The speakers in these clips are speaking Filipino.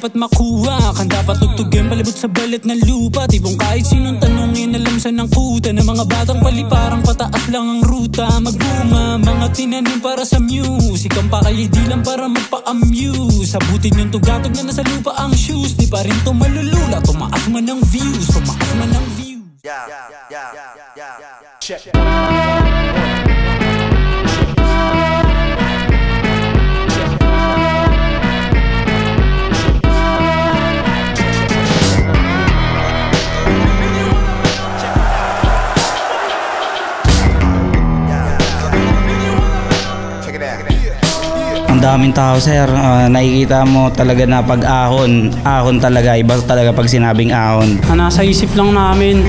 dapat makuha. Kang dapat tugtugin palibot sa balat ng lupa. Tibong kahit sinong tanongin alam sa ng kuta. Ng mga batang paliparang pataas lang ang ruta. Magbuma, mga tinanim para sa music. Ang pakay di lang para magpa-amuse. Sabutin yung tugatog na nasa lupa ang shoes. Di pa rin to malulula, tumaas man ang views. Tumaas man ang views. Check. Ang daming tao, sir. Nakikita mo talaga na pag-ahon. Ahon talaga. Iba talaga pag sinabing ahon. Nasa isip lang namin,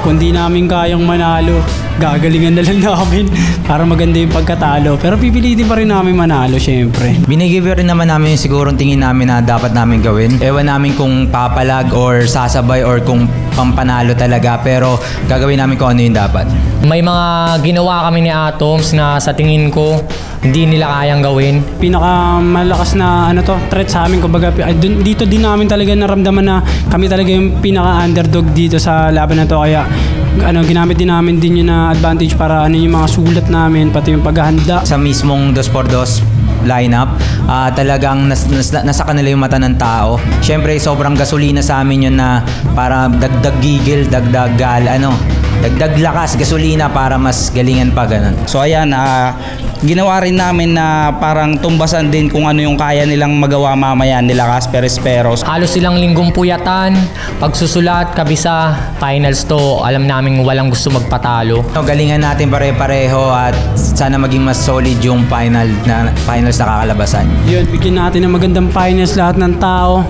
kung di namin kayang manalo, gagalingan na lang namin para maganda yung pagkatalo. Pero pipilitin pa rin namin manalo, syempre. Binigay rin naman namin yung sigurong tingin namin na dapat namin gawin. Ewan namin kung papalag or sasabay or kung pampanalo talaga. Pero gagawin namin kung ano yung dapat. May mga ginawa kami ni Atoms na sa tingin ko hindi nila kayang gawin. Pinakamalakas na threat sa amin, kumbaga dito din namin talaga naramdaman na kami talaga yung pinaka-underdog dito sa laban na to. Kaya ginamit din namin din yun na advantage para yung mga sulat namin, pati yung paghahanda. Sa mismong 2x2 lineup, talagang nasa kanila yung mata ng tao. Siyempre, sobrang gasolina sa amin yun na para dagdag gigil, dagdag lakas, gasolina para mas galingan pa, ganun. So ayan, ginawa rin namin na parang tumbasan din kung ano yung kaya nilang magawa mamaya nila Casper Esperos. Halos silang linggong puyatan, pagsusulat, kabisa, finals to, alam namin walang gusto magpatalo. Galingan natin pare-pareho at sana maging mas solid yung finals na kakalabasan. Yun, bigyan natin ng magandang finals lahat ng tao.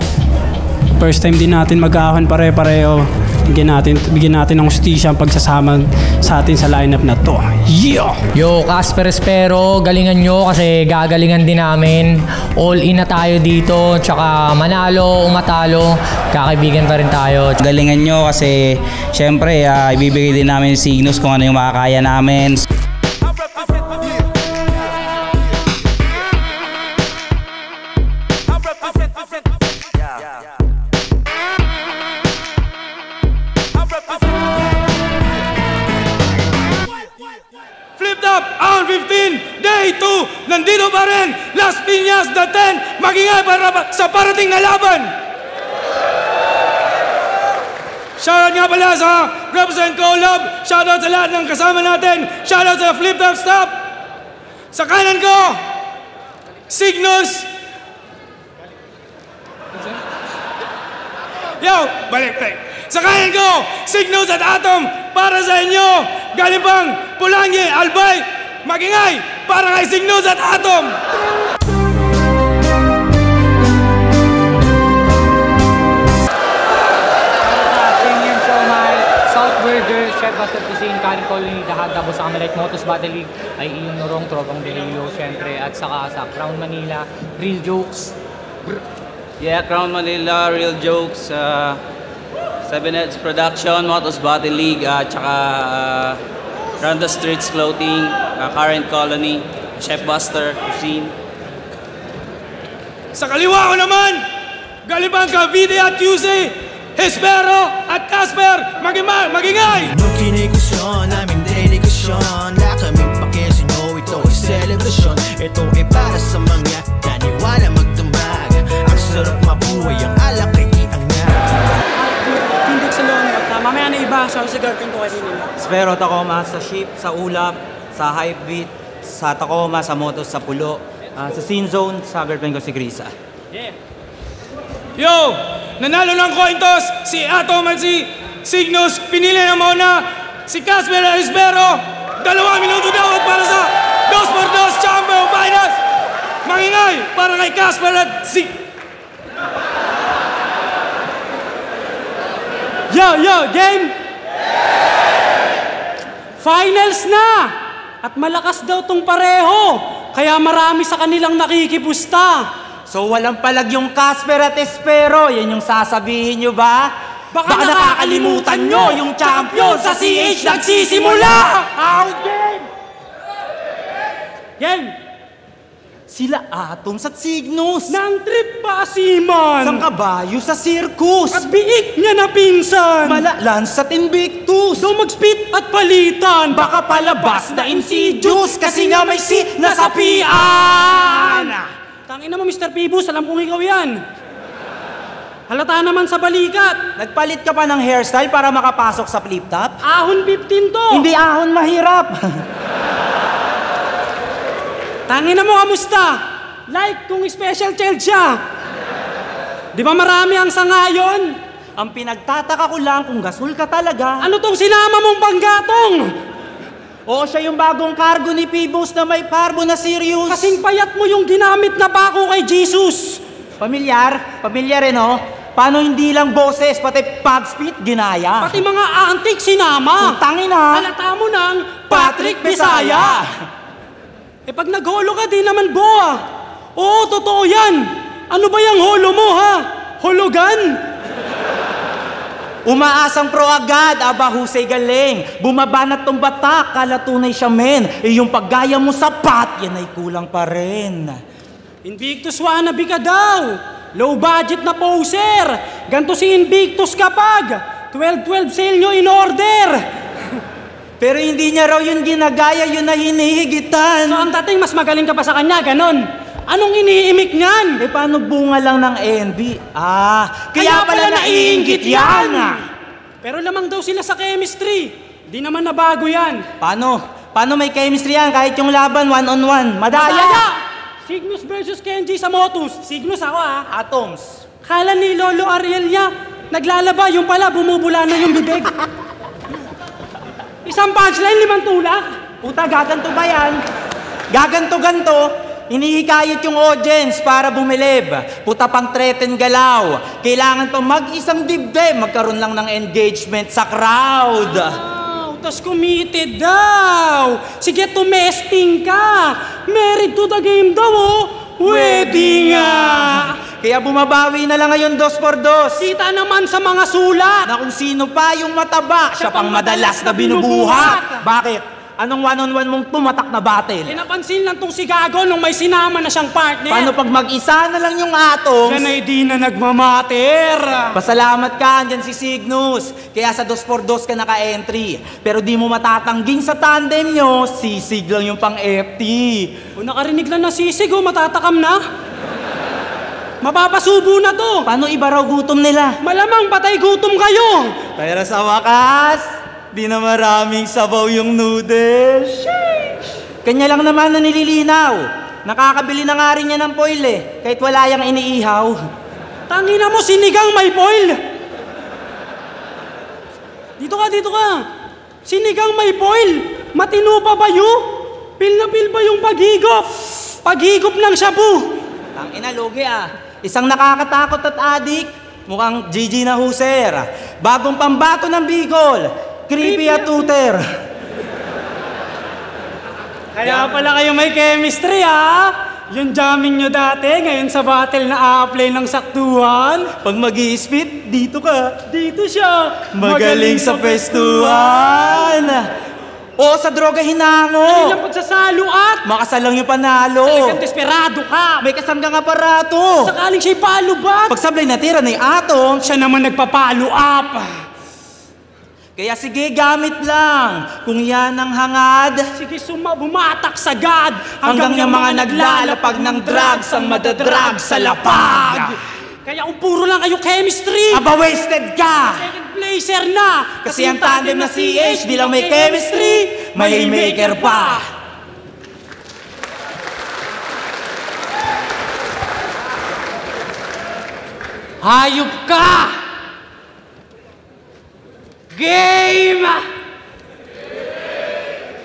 First time din natin mag-ahon pare-pareho. Bigyan natin ng hustisya ang pagsasama sa atin sa lineup na to. Yeah! Yo, Casper Espero, galingan nyo kasi gagalingan din namin. All in na tayo dito, tsaka manalo, umatalo, kakaibigan pa rin tayo. Galingan nyo kasi syempre ibibigay din namin yung signals kung ano yung makakaya namin. Ahon 15, Day 2, nandito pa rin, Las Piñas, The 10, magingay para sa parating na laban. Shoutout nga pala sa Represent Collab, shoutout sa lahat ng kasama natin, shoutout sa Flip Top Stop. Sa kanan ko, Signos. Yo, balik. Sa kanan ko, Signos at Atom, para sa inyo, galing pang Pulangi, Albay, magingay, para kay Signos at Atom! Premium Siomai, South Burger, Chef Buster Cuisine, Karin Colony, lahat tapos sa Kamalite Motos Battle League, ay Iyon Norong, Tropang Delio, syempre, at saka sa Crown Manila, Real Jokes. Yeah, Crown Manila, Real Jokes, Seven Heads Production, Motos Battle League, tsaka Run the Streets Clothing, Current Colony, Chef Buster, Cuisine. Sa kaliwa ko naman, galing pang Cavite at QC, Espero at Casper, magingay! Nung kinekusyon, aming dedikasyon, na kaming pakesino, ito ay selebrasyon. Ito ay para sa mga naniwala magdambag. Ang sarap mabuhay, ang alak ay Mamaya na iba, siya sa girlfriend ko kanina. Espero Tacoma sa Ship, sa Ulap, sa Hypebeat, sa Tacoma, sa Motos, sa Pulo, sa Scene Zone, sa girlfriend ko si Grisa. Yeah. Yo! Nanalo ng coin toss si Atom at si Signos. Pinili na muna si Casper Espero. 2 minuto daw para sa 2x2 Champion Finals. Mangingay para kay Casper at Yo, game? Finals na! At malakas daw tong pareho. Kaya marami sa kanilang nakikipusta. So walang palag yung Casper at Espero, yan yung sasabihin nyo ba? Baka nakakalimutan nyo yung champion sa CH nagsisimula! Out game! Game! Sila Atoms at Cygnus. Nang trip pa Asiman. Sang kabayo sa circus. At biik niya na pinsan. Malalans at Invictus. Daw mag-spit at palitan. Baka palabas na Insidious kasi nga may si nasapian. Tangina mo, Mr. Pibus, alam kong ikaw yan. Halata naman sa balikat. Nagpalit ka pa ng hairstyle para makapasok sa flip top? Ahon 15 to. Hindi ahon mahirap. Tangina mo, kamusta? Like kung special child siya. Di ba marami ang sangayon? Ang pinagtataka ko lang kung gasol ka talaga. Ano tong sinama mong panggatong? Oo, siya yung bagong cargo ni Pibos na may parbo na serious. Kasing payat mo yung ginamit na bako kay Jesus. Pamilyar? Pamilyar no? Paano hindi lang boses, pati pag-spit ginaya? Pati mga antik sinama. Tangin na. Halata mo ng Patrick Bisaya. Eh pag nagholo ka, di naman boa. Oo, totoo yan. Ano ba yung holo mo, ha? Hologan? Umaasang pro agad, aba husay galing. Bumabanat tong batak, kala tunay siya men. Eh yung paggaya mo sapat, yan ay kulang pa rin. Invictus wannabe ka daw. Low budget na poser. Ganto si Invictus kapag 12-12 sale nyo in order. Pero hindi niya raw yun ginagaya, yun na hinihigitan. So ang dating mas magaling ka pa sa kanya, ganon. Anong iniimik niyan? Eh paano bunga lang ng envy? Kaya pala naiinggit yan! Pero lamang daw sila sa chemistry. Di naman nabago yan. Paano? Paano may chemistry yan kahit yung laban one-on-one? Madaya! Cygnus versus Kenji sa Motus. Cygnus ako Atoms. Kala ni Lolo Arielia, naglalaba, yung pala bumubula na yung bibig. Isang punchline, 5 tulak. Puta, gaganto ba yan? Gaganto-ganto. Hinihikayat yung audience para bumilib. Puta pang threaten galaw. Kailangan pa mag-isang dibdib. Magkaroon lang ng engagement sa crowd. Tas committed daw. Sige, tumesting ka. Married to the game daw, Wedding nga. Kaya bumabawi na lang ngayon 2x2. Kita naman sa mga sulat na kung sino pa yung mataba, siya pang madalas na binubuhat. Bakit? Anong one-on-one mong tumatak na battle? Napansin lang tong si Gago nung may sinama na siyang partner. Paano pag mag-isa na lang yung Atoms? Yan ay di na nagmamater. Pasalamat ka, andyan si Cygnus. Kaya sa 2x2 ka naka-entry. Pero di mo matatangging sa tandem nyo, sisig lang yung pang-FT. O nakarinig lang na sisig, matatakam na. Mapapasubo na to. Paano iba raw gutom nila? Malamang patay gutom kayo. Pero sa wakas, di na maraming sabaw yung noodles. Sheesh! Kanya lang naman na nililinaw. Nakakabili na nga rin niya ng foil kahit wala yang iniihaw. Tangina mo, sinigang may foil. Dito ka. Sinigang may foil. Matino pa ba yun? Pil na pil ba yung paghigop? Paghigop ng shabu. Tangina, lugi Isang nakakatakot at adik. Mukhang GG na huser. Bagong pambato ng Bicol. Creepy at tutor. Kaya pala kayo may chemistry, Yung jamming nyo dati, ngayon sa battle na a-apply ng saktuhan. Pag mag-i-spit, dito ka. Dito siya. Magaling sa festuhan. O sa droga hinango. Ano lang pagsasalo at makasalang yung panalo. Talagang desperado ka. May kasanggang aparato. Sakaling siya'y palubat. Pag sablay natira na yung Atoms, siya naman nagpapalo up. Kaya sige, gamit lang. Kung yan ang hangad, sige, bumatak sagad. Hanggang yung mga naglalapag ng drugs ang madadrag sa lapag. Kaya kung puro lang kayo chemistry, aba wasted ka. Second placer na. Kasi ang tandem na CH, di lang may chemistry, may haymaker pa. Hayop ka! Game!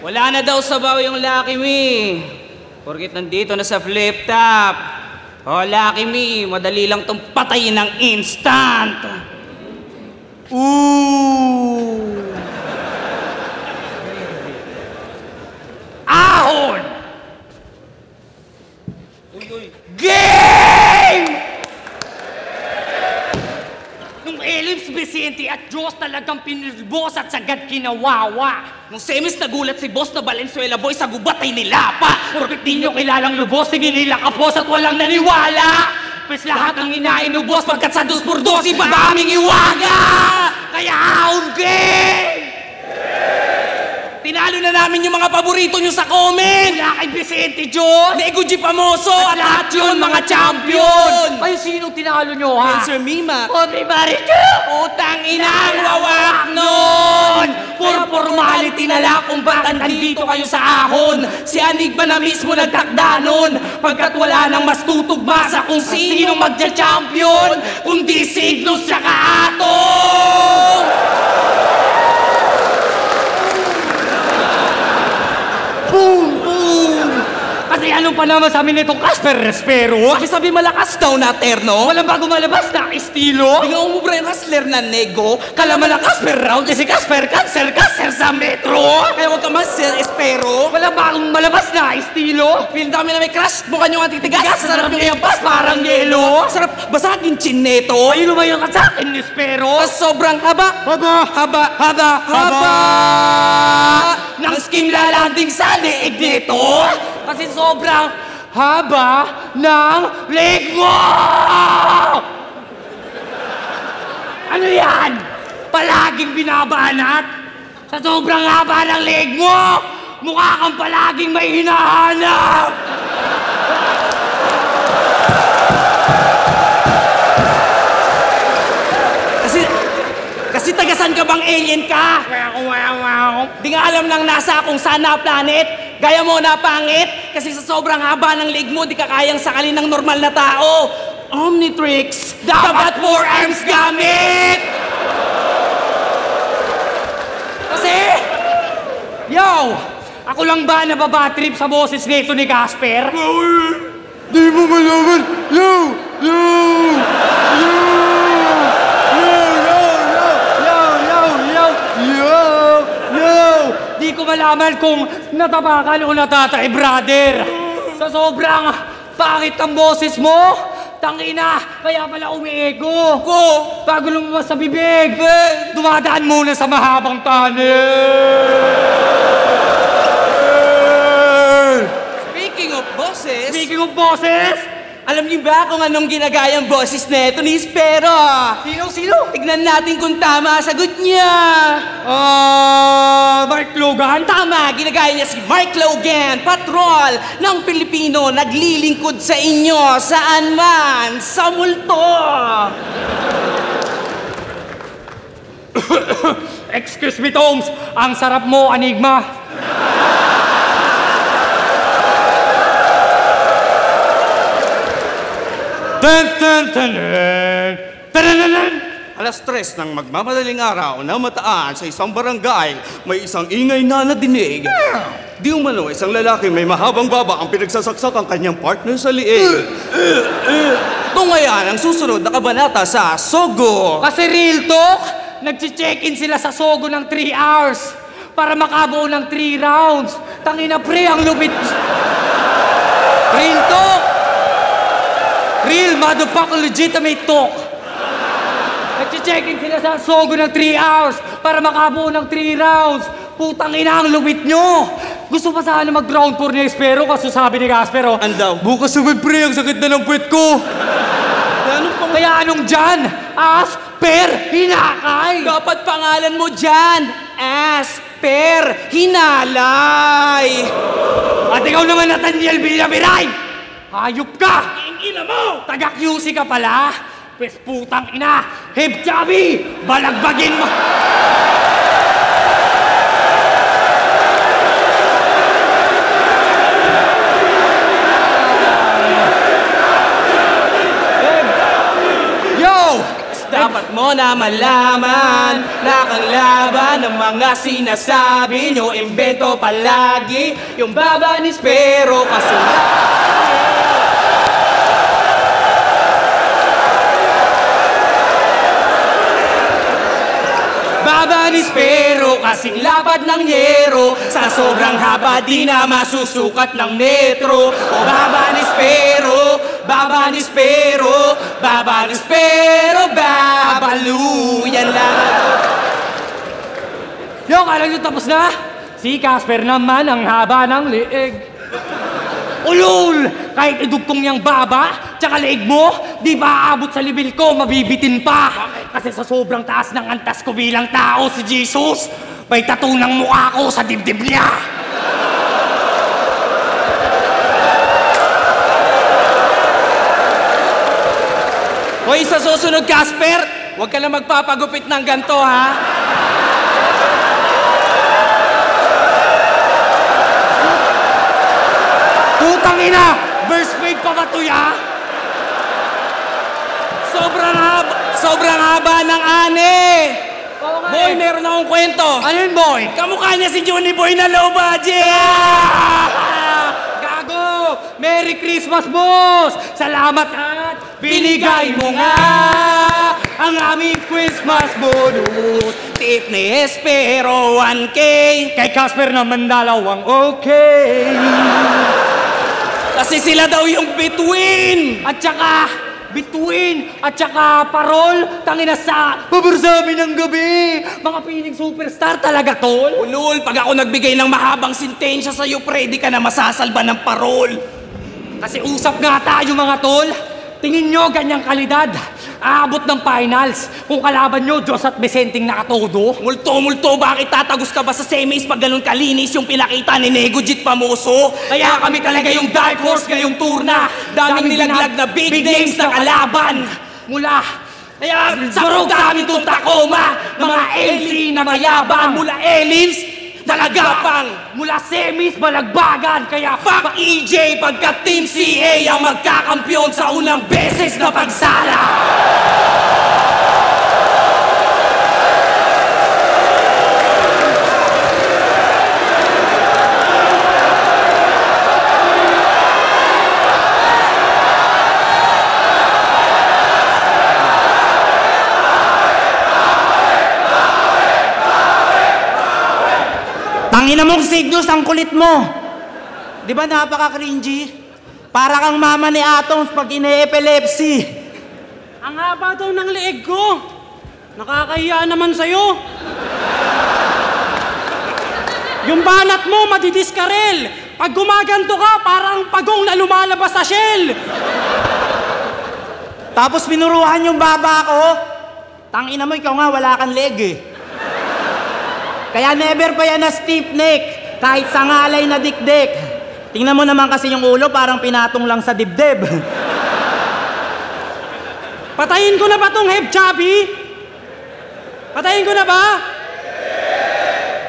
Wala na daw sabaw yung Lucky Me. Porkit nandito na sa flip top. Oh, Lucky Me, madali lang tong patayin ng instant. Ooh! Ahon! Game! Nung Ellipse Vicente at Diyos talagang pinilbos at sagad kinawawa. Nung semis nagulat si Boss na Valenzuela Boy sa gubat ay nilapa. Porkit di nyo kilalang lubos, sige nila kapos at walang naniwala. Pes lahat ng inainubos pagkat sa 2x2 iba aming iwaga. Kaya haunggay! Tinalo na namin yung mga paborito nyo sa comment! Mula kay Vicente Diyos! Nego G. Pamoso! At lahat yun, mga champion! Ay, sino tinalo nyo, ha? Sir Mima! Pobre Marichu! Utang inang wawak nun! Puro formality na lang kung bakit nandito kayo sa ahon! Si Anigma na mismo nagtakda nun! Pagkat wala nang mas tutugma sa kung sinong magja-champion! Kundi Signos tsaka Atong! Boom! Boom! Kasi anong panama sa amin itong Casper Respero? Sabi malakas daw na terno. Walang bago malabas na estilo. Di nga umubra yung wrestler na nego. Kala malakas per round kasi Casper Cancer sa metro. Kaya huwag ka mas espero. Walang bagong malabas na estilo. Feel dami na may crush. Mukha nyo nga titigas. Sarap yung iyampas parang yelo. Sarap basagin chin neto. Ay lumayo ka sa akin, Espero. Sobrang haba. Haba. Nang skim lalanding sa leeg nito. Kasi sobrang haba ng leg mo! Ano yan? Palaging binabanat? Sa sobrang haba ng leg mo, mukha kang palaging may hinahanap! Kasi tagasan ka bang alien ka? Di nga alam lang nasa kung saan na planet. Gaya mo na pangit. Kasi sa sobrang haba ng leg mo, di ka kayang sakalin ng normal na tao. Omnitrix, dapat more arms gamit! Kasi, ako lang ba nababatrip sa boses nito ni Casper? Di mo malaman! Di ko malaman kung natapakan o natatay, brother. Sa sobrang pangit ang boses mo, tangina, kaya pala umiego. Bago lumabas sa bibig, dumadaan muna sa mahabang tunnel. Speaking of bosses, alam niyo ba kung anong ginagayang boses neto ni Espero? Sino? Tignan natin kung tama sagot niya. Mark Logan? Tama, ginagaya niya si Mark Logan, patrol ng Pilipino, naglilingkod sa inyo, saan man, sa multo. Excuse me, Toms. Ang sarap mo, Anigma. Alas 3 ng magmamadaling araw na mataan sa isang barangay, may isang ingay na nadinig. Di umano, isang lalaki may mahabang baba ang pinagsasaksak ang kanyang partner sa liig. Ito ngayon ang susunod na kabanata sa Sogo. Kasi real talk, nag-check-in sila sa Sogo ng 3 hours para makabuo ng 3 rounds. Tangina pre, ang lupit. Real talk. Real motherfucker legitimate talk. Nag-check-in sila sa Sogo ng 3 hours para makabuo ng 3 rounds. Putang ina, ang lupit nyo. Gusto pa sana mag-round 4 ni Espero kaso sabi ni Gaspero, Andaw, bukas naman pre, ang sakit na ng puwet ko. Kaya anong dyan? Asper Hinakay. Dapat pangalan mo dyan, Asper Hinalay. At ikaw naman, Nathaniel Villaviray. Hayop ka! Ina mo! Taga-QC ka pala? Pes putang ina! Heb Chabi! Balagbagin mo! Dapat mo na malaman na kang laban ng mga sinasabi nyo, imbento palagi yung baba ni Espero kasi baba ni Espero kasing lapad ng yero, sa sobrang haba di na masusukat ng metro. O baba ni Espero, Baba ni Spero, babalu. Yan lang. Yung, alam nyo tapos na? Si Casper naman ang haba ng leeg. Ulul! Kahit idugtong niyang baba, tsaka leeg mo, di ba aabot sa level ko, mabibitin pa. Kasi sa sobrang taas ng antas ko bilang tao, si Jesus, may tattoo ng mukha ko sa dibdib niya. Hoy, sa susunod, Casper, huwag ka na magpapagupit ng ganto, ha? Putang ina! Burst wave pa ba to, ya? Sobrang haba ng ane! Boy, meron akong kwento. Ano yun, boy? Kamukha niya si Johnny Boy na low budget! Gago! Merry Christmas, boss! Salamat at binigay mo nga ang aming Christmas bonus. Tip ni Espero 1K. Kay Casper naman dalawang okay. Kasi sila daw yung between. At saka parol, tangina sa babarsamin ng gabi. Mga piling superstar talaga, tol. Ulul, pag ako nagbigay ng mahabang sentensya sa'yo, pwede ka na masasalba ng parol. Kasi usap nga tayo, mga tol. Tingin nyo ganyang kalidad. Aabot ng finals. Kung kalaban nyo, Diyos at Besenting nakatodo. Multo, bakit tatagos ka ba sa semis pag ganun kalinis yung pinakita ni Negojit Pamoso? Kaya kami talaga yung dark horse ngayong turna. Daming nilaglag na big names na kalaban. Kaya sarog sa amin itong Tacoma. Mga MC na mayabang. Mula Elins, Malagapang. Mula semis, malagbagan. Kaya Fuck EJ pagka Team CA ang magkakampyon sa unang beses na pagsala. Tangina mong Signos, ang kulit mo. Di ba napaka-cringy? Para kang mama ni Atoms pag ine-epilepsy. Ang haba daw ng leeg ko. Nakakahiya naman sa'yo. Yung banat mo, madidiskarel. Pag gumaganto ka, parang pagong na lumalabas sa shell. Tapos binuruhan yung baba ko. Tangina mo, ikaw nga, wala kang leg eh. Kaya never pa yan na stiff neck, kahit sa ngalay na dikdik. Tingnan mo naman kasi yung ulo, parang pinatong lang sa dibdib. Patayin ko na ba tong Heb Chubby? Patayin ko na ba?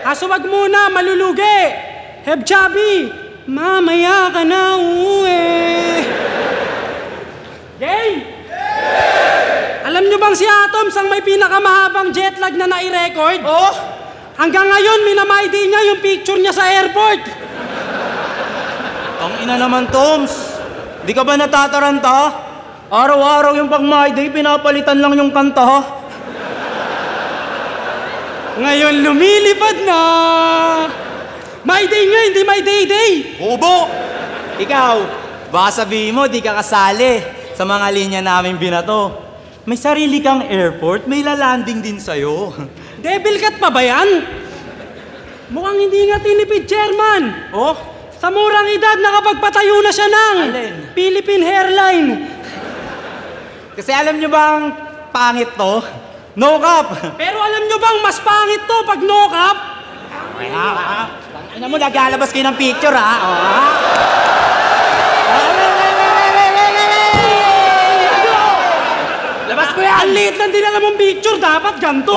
Kaso wag muna, malulugi. Heb Chubby, mamaya ka na uwi. Game! Alam nyo bang si Atoms ang may pinakamahabang jet lag na nai-record? Oh? Hanggang ngayon, minamay-day niya yung picture niya sa airport. Ang ina naman, Toms. Di ka ba natataranta? Araw-araw yung pag-my day, pinapalitan lang yung kanta. Ngayon, lumilipad na. My day nga, hindi my day-day. Ubo! Ikaw, baka sabihin mo, di ka kasali sa mga linya namin binato. May sarili kang airport, may lalanding din sa'yo. Devil cat pa ba yan? Mukhang hindi nga tinipid, Chairman. Oh? Sa murang edad, nakapagpatayo na siya ng Philippine Hairline. Kasi alam nyo bang pangit to? No cap! Pero alam nyo bang mas pangit to pag no cap? Ano mo, naglalabas kayo ng picture, ha? Labas ko yan! Ang liit lang din alam mong picture, dapat ganito.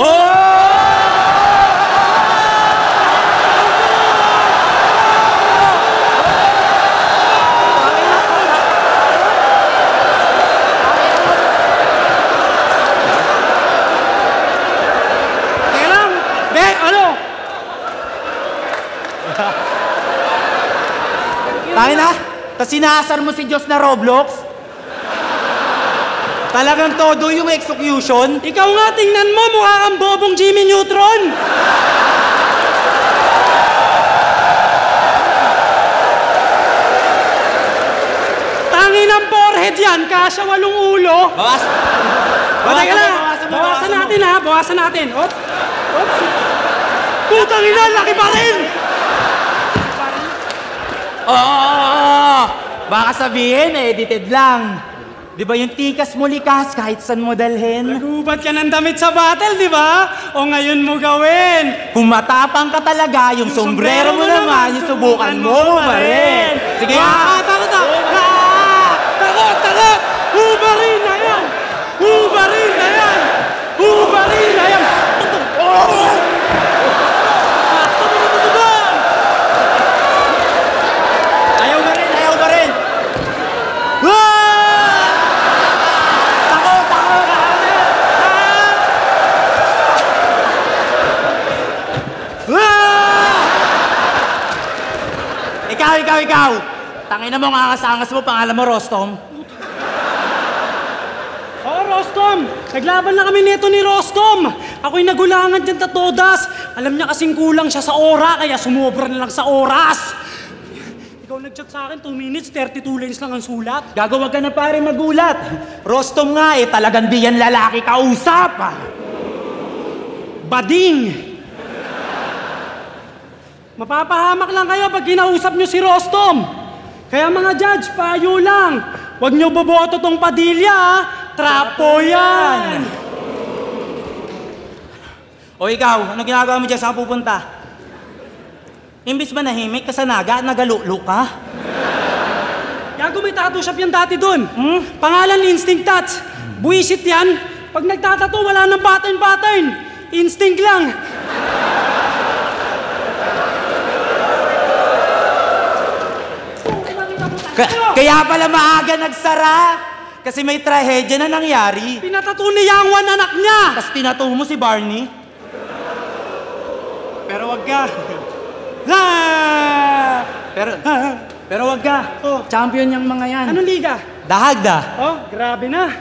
Teka lang! Be, ano? Tayo na! Tas sinasar mo si Diyos na Roblox? Talagang todo yung execution? Ikaw nga, tingnan mo, mukha kang bobong Jimmy Neutron. Tangin ang forehead yan, kasya 8 ulo. Bawasan natin ha, bawasan natin. Oops. Putang ina, laki pa rin! Oo. Baka sabihin, edited lang. Di ba yung tikas mo likas kahit saan mo dalhin? Nagubad ka ng damit sa battle, di ba? O ngayon mo gawin. Kung matapang ka talaga, yung sombrero mo naman, yung subukan mo pa rin. Sige nga. Takot! Hubarin na yan! Hubarin na yan! Hubarin na yan! Ayaw ba rin! Ikaw! Tangina mo, angas-angas mo, pangalan mo, Rostom. Oo, Rostom! Naglaban na kami nito ni Rostom! Ako'y nagulangan dyan sa todas. Alam niya kasing kulang siya sa ora, kaya sumobra na lang sa oras. Ikaw nag-chat sa akin, 2 minutes, 32 lines lang ang sulat. Gagawag ka na pare magulat. Rostom nga talagang di yan lalaki kausap. Bading! Mapapahamak lang kayo pag kinausap nyo si Rostom. Kaya mga judge, payo lang. Huwag nyo boboto tong Padilla, trapo yan. O ikaw, ano ginagawa mo dyan? Saan pupunta? Imbis ba nahimik ka sa naga at nagaluklo ka? Gago, may tattoo shop yan dati dun. Pangalan Instinct Tats. Buisit yan. Pag nagtatato, wala nang pattern. Instinct lang. Kaya pala maaga nagsara. Kasi may trahedya na nangyari. Pinatato ni Yang Wan anak niya. Tapos tinato mo si Barney. Pero wag ka. Pero wag ka. Champion yung mga yan. Anong liga? Dahagda. Oh, grabe na.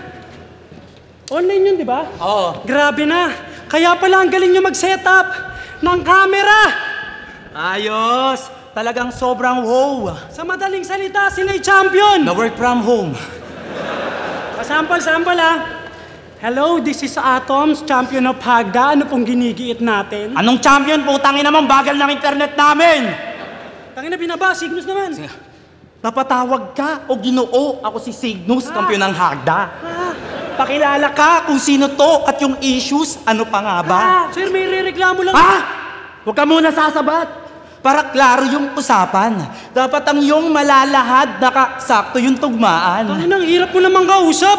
Online yun, di ba? Oo. Grabe na. Kaya pala ang galing nyo mag-setup ng camera. Ayos. Talagang sobrang wow. Sa madaling salita, sila'y champion. Na work from home. Sample ah. Hello, this is Atoms, champion of Hagda. Ano pong ginigiit natin? Anong champion? Putangin naman, bagal ng internet namin. Tangina, binaba, Cygnus naman. Napatawag ka o Ginoo. Ako si Cygnus, kampiyon ng Hagda. Pakilala ka kung sino to at yung issues, ano pa nga ba? Sir, may re-reklamo lang. Huwag ka muna sasabat. Para klaro yung usapan. Dapat ang iyong malalahad, nakasakto yung tugmaan. Ang hirap mo naman kausap.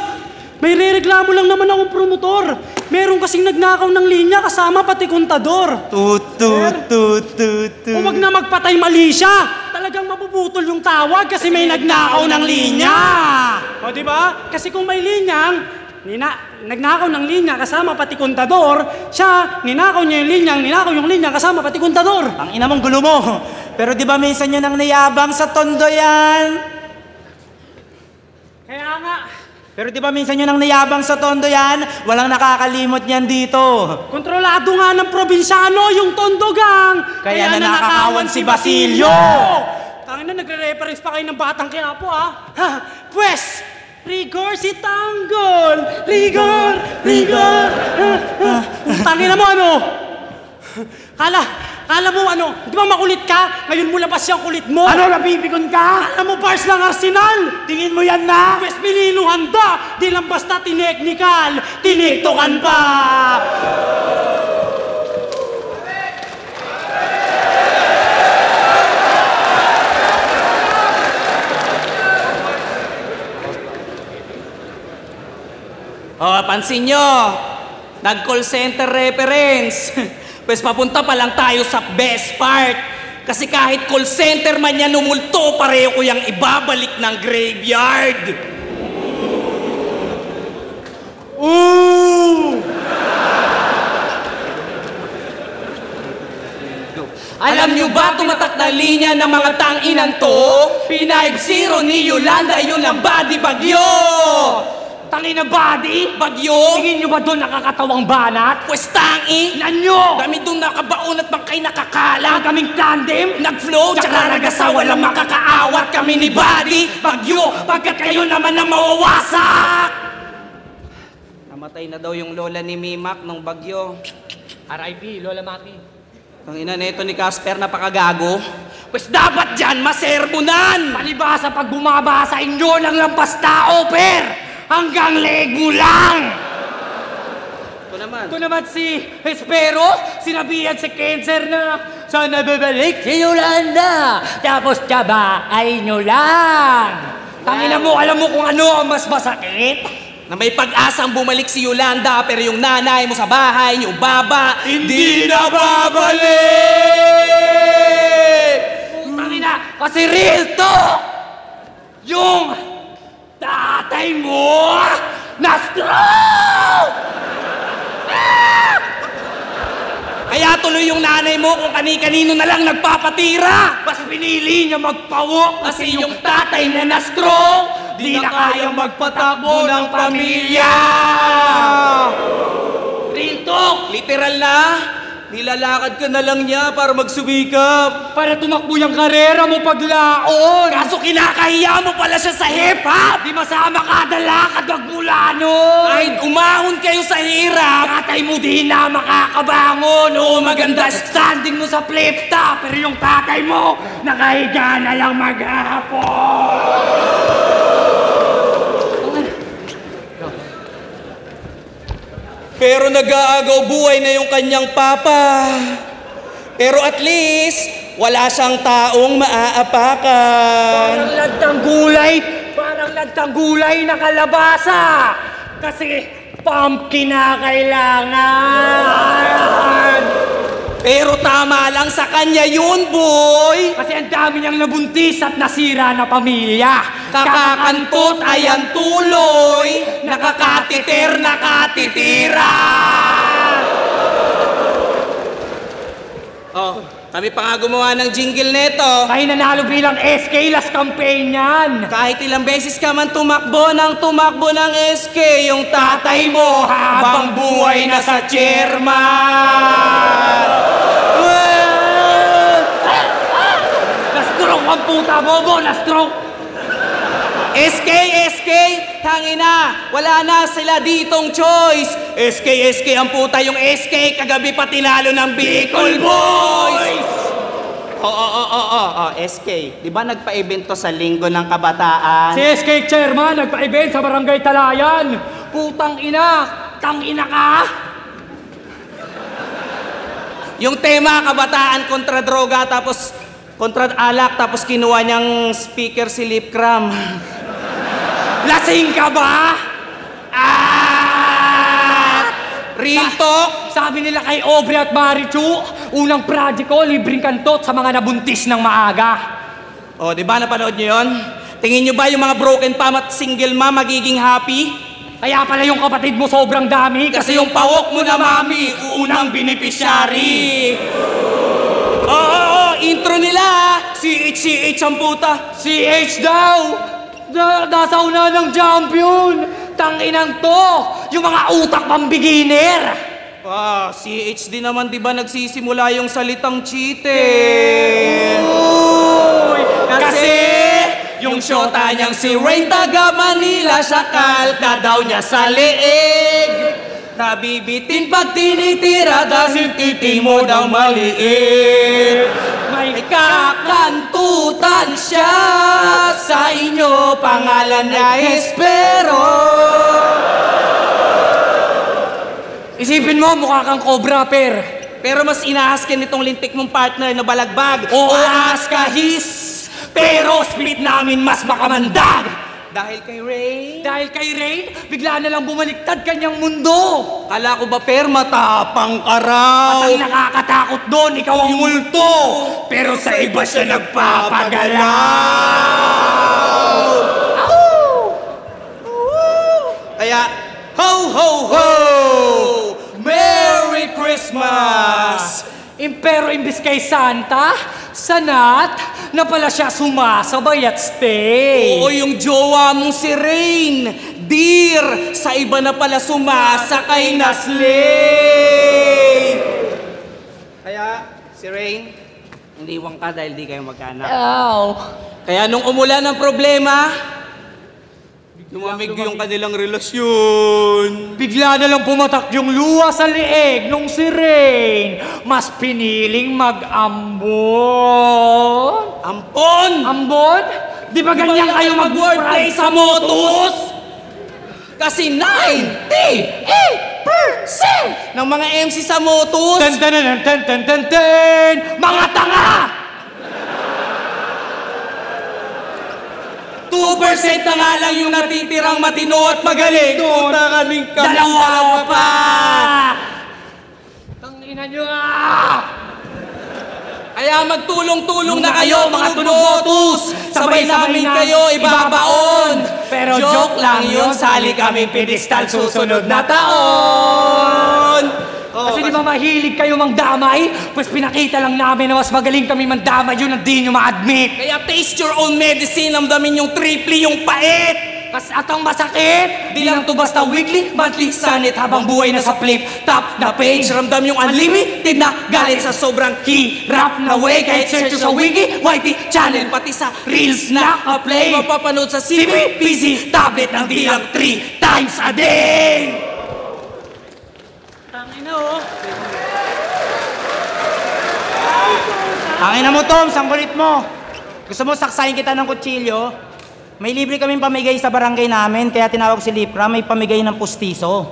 May re-reklamo lang naman akong promotor. Meron kasing nagnakaw ng linya kasama pati kontador. Tut. Huwag na magpatay mali siya. Talagang mapuputol yung tawag kasi may nagnakaw ng linya. O diba? Kasi kung may linyang, nagnakaw ng linya kasama pati kontador, siya, ninakaw niya yung linya kasama pati kontador. Ang ina mong gulo mo. Pero di ba minsan yun ang niyabang sa tondo yan? Kaya nga. Pero di ba minsan yun ang niyabang sa tondo yan? Walang nakakalimot niyan dito. Kontrolado nga ng probinsyano yung tondogang. Kaya nanakawan si Basilio. Tangina, nagre-reference pa kayo ng Batang Quiapo Pwes! Rigor si Tanggol! Rigor! Tangina mo ano? Kala mo ano? Di ba makulit ka? Ngayon mo labas yung kulit mo. Ano, napipikon ka? Alam mo, Pars ng Arsenal! Tingin mo yan na? Pwes pininuhan da! Di lang basta tineknikal, tiniktokan pa! Pansin nyo, nag-call center reference. Pues papunta pa lang tayo sa best part. Kasi kahit call center man yan umulto, pareho ko yung ibabalik ng graveyard. Alam nyo ba tumatak na linya ng mga tanginan to? Pinag-0 ni Yolanda, yun ang body bagyo! Tangina body? Bagyo? Tingin nyo ba doon nakakatawang banat? Pwes tangi? Nanyo! Kami doon nakabaon at bangkay nakakala. Kaming tandem? Nag-flow, tsaka nag-asawa lang makakaawat kami ni Buddy. Bagyo, pagkat kayo naman na mawawasak! Namatay na daw yung lola ni Mimak nung bagyo. R.I.P. Lola Maki. Ang ina nito ni Casper, napakagago. Pwes dapat dyan, masermonan! Palibasa pag bumaba sa inyo ng lampas tao, per! Hanggang leg mo lang! Ito naman si Espero, sinabihan si Cancer na sana babalik si Yolanda, tapos tiyabaay nyo lang. Tangina mo, alam mo kung ano ang mas masakit? Na may pag-asang bumalik si Yolanda, pero yung nanay mo sa bahay, yung baba, hindi na babalik! Tangina, kasi real to! Yung tatay mo na-stroke! Kaya tuloy yung nanay mo kung kani-kanino na lang nagpapatira. Mas pinili niya magpawok kasi yung tatay na na-stroke, di na kayang magpatakbo ng pamilya. Real talk! Literal na. Nilalakad ka na lang niya para magsumikap. Para tumakbo yung karera mo paglaon. Kaso kinakahiya mo pala siya sa hip-hop. Di masama kada lakad magmula nun. Kahit umahon kayo sa hirap, tatay mo di na makakabangon. Oo, maganda standing mo sa flip top. Pero yung tatay mo, nakahiga na lang maghapon. Pero nag-aagaw buhay na yung kanyang papa. Pero at least, wala siyang taong maaapakan. Parang lagtang gulay na kalabasa. Kasi pumpkin na kailangan. Pero tama lang sa kanya yun, boy. Kasi ang dami niyang nabuntis at nasira na pamilya. Kakakantot ay ang tuloy, nakakatiter, nakatitira. Oh, kami pa nga gumawa ng jingle neto. Kayo nanalo bilang SK last campaign yan. Kahit ilang beses ka man tumakbo ng SK, yung tatay mo habang buhay na sa chairman. Na-stroke ang puta, bobo, na-stroke. SK, tangina, wala na sila ditong choice. SK ang puta, yung SK, kagabi pa tinalo ng Bicol Boys. SK, di ba nagpa-event to sa Linggo ng Kabataan? Si SK chairman, nagpa-event sa Barangay Talayan. Putang ina, tangina ka. Yung tema, kabataan kontra droga, tapos kontra alak, tapos kinuha niyang speaker si Lip Cram. Lasing ka ba? Real talk? Sabi nila kay Aubrey at Marichu, unang project ko, libreng kantot sa mga nabuntis ng maaga. O, di ba napanood niyo yun? Tingin niyo ba yung mga broken mom at single mom magiging happy? Kaya pala yung kapatid mo sobrang dami. Kasi yung pawok mo na mami, unang beneficiary. Oo, intro nila. CH ang puta. CH daw. Nasa una ng champion. Tanginang to. Yung mga utak pang beginner. CH din naman, di ba nagsisimula yung salitang cheater? Kasi yung syota niyang si Rain taga Manila, siya kalka daw niya sa leeg. Nabibitin pag tinitira dahil titi mo daw maliit. May kakantutan siya sa inyo, pangalan niya Espero. Isipin mo, mukha kang cobra, per. Pero mas inaas ka nitong lintik mong partner na balagbag. Oo, aas ka, his. Pero split namin mas makamandag. Dahil kay Rain? Dahil kay Rain, bigla na lang bumaliktad kanyang mundo. Kala ko ba, per, matapang ka raw? At ang nakakatakot doon, ikaw ang multo. Pero sa iba siya nagpapagalaw. Kaya, ho, ho, ho! Merry Christmas! Pero imbis kay Santa, sanat na pala siya sumasabay at stay. Oo, yung jowa mong si Rain. Dear, sa iba na pala sumasakay na slave. Kaya, si Rain, iniwan ka dahil di kayo magkaanak. Kaya nung umulan ng problema, lumamig yung kanilang relasyon. Bigla na lang pumatak yung luha sa leeg nung si Rain. Mas piniling mag-ambon. Ampon? Ambon? Di ba ganyan kayo mag-wordplay sa Motus? Kasi 98% ng mga MC sa Motus, mga tanga! 2% na nga lang yung natitirang matino at magaling. Dalawa pa! Tangina nyo ah! Kaya magtulong-tulong na kayo mga tunotus. Sabay namin kayo ibabaon. Pero joke lang yun, sali kami pedestal susunod na taon. Kasi di ba mahilig kayo mangdamay? Pues pinakita lang namin na mas magaling kami mandamay, yun ang di nyo ma-admit. Kaya taste your own medicine, amdamin yung triple, yung pait. At ang masakit, di lang to basta weekly, monthly, sanit habang buhay na sa flip top na page. Ramdam yung unlimited na galit sa sobrang hirap na way. Kahit search sa wiki, YT channel, pati sa reels na ka-play. Mapapanood sa CP, PC, tablet ng di lang 3 times a day. Tangina oh. Tangina mo, Tom, ang kulit mo. Gusto mo saksayin kita ng kutsilyo? May libre kaming pamigay sa barangay namin, kaya tinawag si Lipra, may pamigay ng pustiso.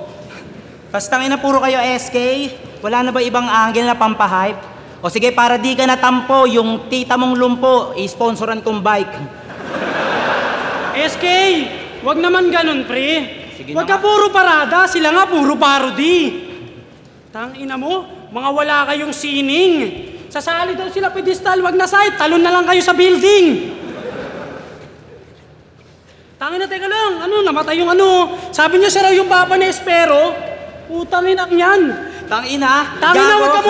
Basta na puro kayo SK, wala na ba ibang angle na pampahype? O sige, para di ka natampo, yung tita mong lumpo, i-sponsoran kong bike. SK, wag naman ganun, pre. Sige Wag naman. ka puro parada, sila nga puro parody. Tangina mo, mga wala kayong sining. Sasali daw sila pedestal, wag na site, talon na lang kayo sa building. Tangina, teka lang, namatay yung sabi niya siya raw yung papa ni Espero. Putangin ang yan. Tangina, Tangina, wag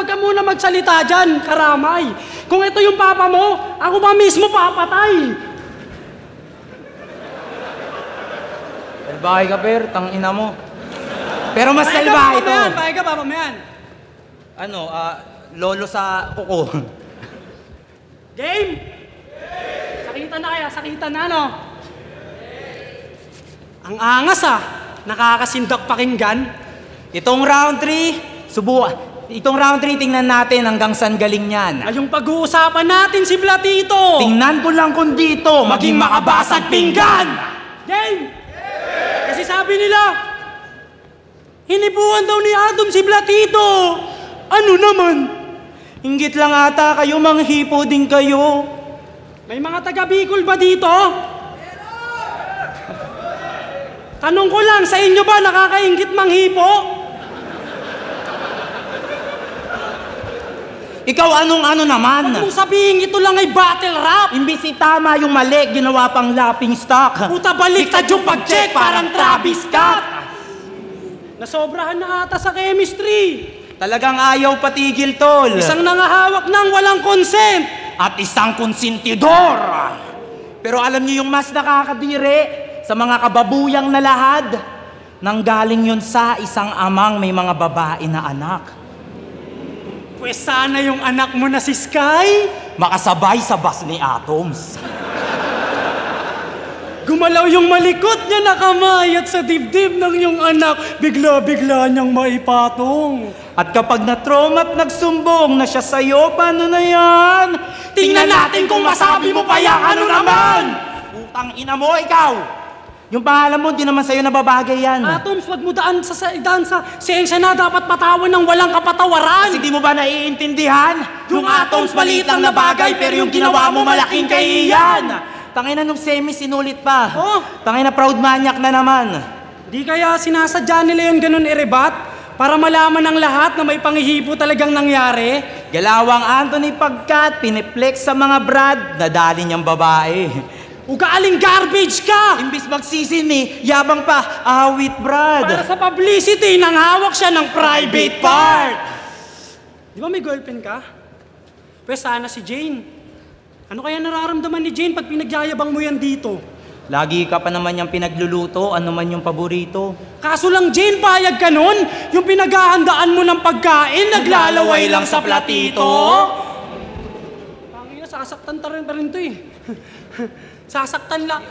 ka muna magsalita dyan, karamay. Kung ito yung papa mo, ako ba mismo papatay? Salbahe ka, Per, tangina mo. Pero mas salbahe ito. Bahay ka, papa mo yan. Lolo sa kuko. Game? Sakitan na, no? Ang angas nakakasindak pakinggan. Itong round 3, tingnan natin hanggang saan galing yan. Ay, yung pag-uusapan natin si Platito. Tingnan ko lang kung dito, maging makabasag pinggan! Game! Kasi sabi nila, hinipuan daw ni Adam si Platito. Ano naman? Inggit lang ata kayo, manghipo din kayo. May mga taga-Bicol ba dito? Tanong ko lang, sa inyo ba nakakaingit manghipo? Ikaw anong naman? Huwag mong sabihin ito lang ay battle rap. Imbis tama yung mali, ginawa pang laughing stock. Puta, baliktad yung pag-check, parang Travis Scott. Nasobrahan na ata sa chemistry. Talagang ayaw patigil, tol. Isang nangahawak ng walang consent. At isang konsentidor. Pero alam niyo yung mas nakakadiri sa mga kababuyang na lahad, nanggaling yun sa isang amang may mga babae na anak. Pues sana yung anak mo na si Sky makasabay sa bus ni Atoms. Gumalaw yung malikot niya na kamay at sa dibdib ng iyong anak, bigla-bigla niyang maipatong. At kapag na-trauma at nagsumbong na siya sa'yo, paano na yan? Tingnan natin kung masabi mo pa yan, ano naman? Putang ina mo, ikaw! Yung pangalan mo, hindi naman sa'yo nababagay yan. Atoms, wag mo daan sa siyensya na dapat patawan ng walang kapatawaran. Kasi di mo ba naiintindihan? Yung atoms, maliit lang na bagay, pero yung ginawa mo malaking kahihiyan. Tangina nung semi sinulit pa. Oh. Tangina proud maniac na naman. Di kaya sinasadya nila yung ganun irebat? Para malaman ng lahat na may pangihipo talagang nangyari? Galawang Anthony Pagkat, piniplex sa mga brad, nadali niyang babae. Ugaaling garbage ka! Imbis magsisini, yabang pa, awit brad. Para sa publicity, nang hawak siya ng private part. Di ba may girlfriend ka? Pues sana si Jane. Ano kaya nararamdaman ni Jane pag pinagyayabang mo yan dito? Lagi ka pa naman yung pinagluluto, ano man yung paborito. Kaso lang, Jane, payag ka nun? Yung pinaghahandaan mo ng pagkain, naglalaway lang sa platito? Pangina, sasaktan pa rin to eh. Sasaktan lang.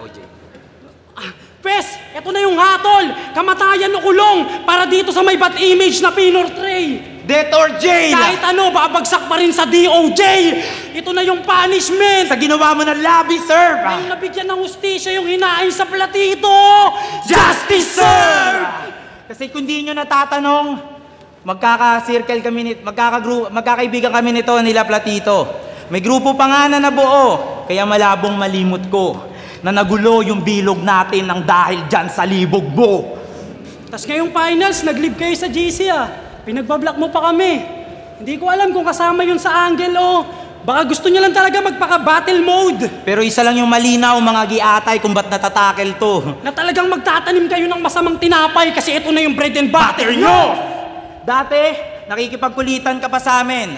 Pes, eto na yung hatol! Kamatayan o kulong para dito sa may bad image na pinortray! Death or jail! Kahit ano, babagsak pa rin sa DOJ! Ito na yung punishment! Sa ginawa mo ng lobby, sir! Ang nabigyan ng hustisya yung hinain sa platito! Justice, sir! Kasi kung di nyo natatanong, magkakaibigan kami nito nila Platito. May grupo pa nga na nabuo, kaya malabong malimot ko na nagulo yung bilog natin ng dahil dyan sa libog mo. Tas ngayong finals, nag-live kayo sa GC Pinagbablock mo pa kami. Hindi ko alam kung kasama yun sa angle o baka gusto niya lang talaga magpaka-battle mode. Pero isa lang yung malinaw mga giatay kung ba't natatakel to. Na talagang magtatanim kayo ng masamang tinapay kasi ito na yung bread and butter nyo! Dati, nakikipagkulitan ka pa sa amin.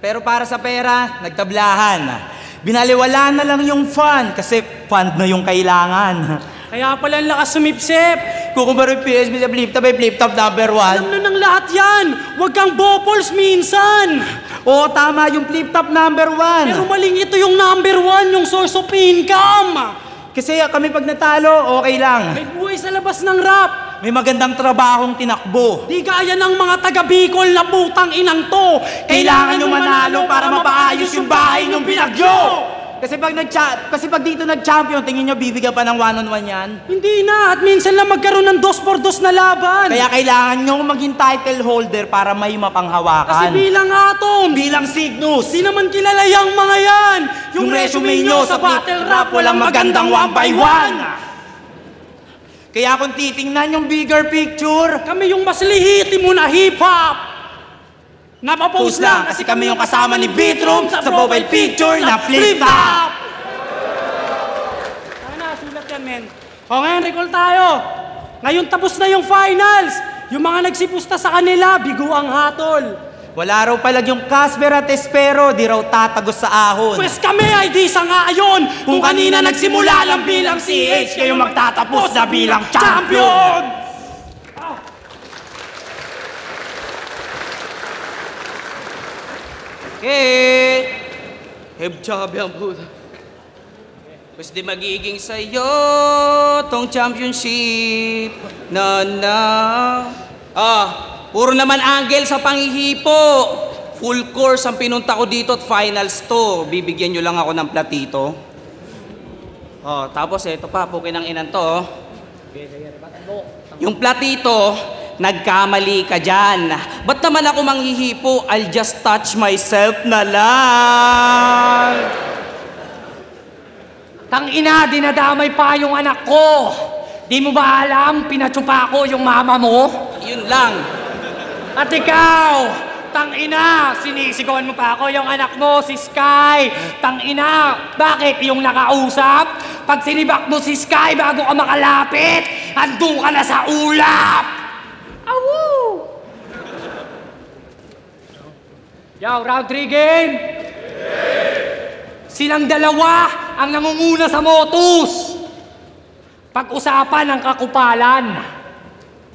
Pero para sa pera, nagtablahan. Binaliwala na lang yung fund kasi fund na yung kailangan. Kaya pala ang lakas sumipsip. Kukumpara yung PSB sa flip-top ay flip-top number 1. Alam na ng lahat yan. Huwag kang bopols minsan. Oo, tama yung flip-top number 1. Pero maling ito yung number 1, yung source of income. Kasi kami pag natalo, okay lang. May buhay sa labas ng rap. May magandang trabahong tinakbo. Di gaya ng mga taga-Bicol na putang inang to. Kailangan nyo manalo para mapaayos yung bahay ng binagyo. Kasi pag dito nag-champion, tingin nyo bibigyan pa ng 1-on-1 yan? Hindi na, at minsan lang magkaroon ng 2-4-2 na laban. Kaya kailangan nyo maging title holder para may mapanghawakan. Kasi bilang Atom, bilang Cygnus, di naman kilala yung mga yan. Yung resume nyo sa battle rap, walang magandang 1x1. Kaya kung titingnan yung bigger picture, kami yung mas lihiti mo na hip-hop. Napapost lang kasi kami yung kasama ni Beatroom sa profile picture na flip-top! Sana, sulat yan, men. O ngayon, recall tayo. Ngayon tapos na yung finals. Yung mga nagsipusta sa kanila, bigo ang hatol. Wala raw palag yung Casper at Espero, di raw tatagos sa ahon. Pwes kami ay di sa ngayon. Kung kanina nagsimula lang bilang CH, kayo magtatapos na bilang champion! Hebchabi ang puta. Pues di magiging sa'yo tong championship na. Puro naman angle sa panghihipo. Full course ang pinunta ko dito at finals to. Bibigyan nyo lang ako ng Platito. Tapos eto pa, pukin ng inan to. Yung Platito, nagkamali ka dyan. Ba't naman ako manghihipo? I'll just touch myself na lang. Tangina, dinadamay pa yung anak ko. Di mo ba alam, pinatsupa ko yung mama mo? Yun lang. At ikaw, tangina, sinisigawan mo pa ako yung anak mo, si Sky. Tangina, bakit yung nakausap? Pag sinibak mo si Sky bago ka makalapit, andun ka na sa ulap! Awoo! Yo, round 3 game! Silang dalawa ang nangunguna sa Motus. Pag-usapan ang kakupalan.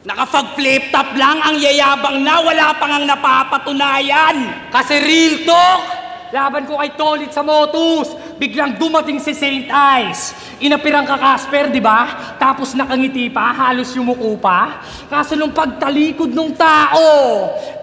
Nakapag-flip top lang ang yayabang na wala pang ang napapatunayan. Kasi real talk, laban ko kay Tolit sa Motus. Biglang dumating si St. Ice. Inapirang ka Casper, di ba? Tapos nakangiti pa, halos yumuko pa. Kaso nung pagtalikod ng tao,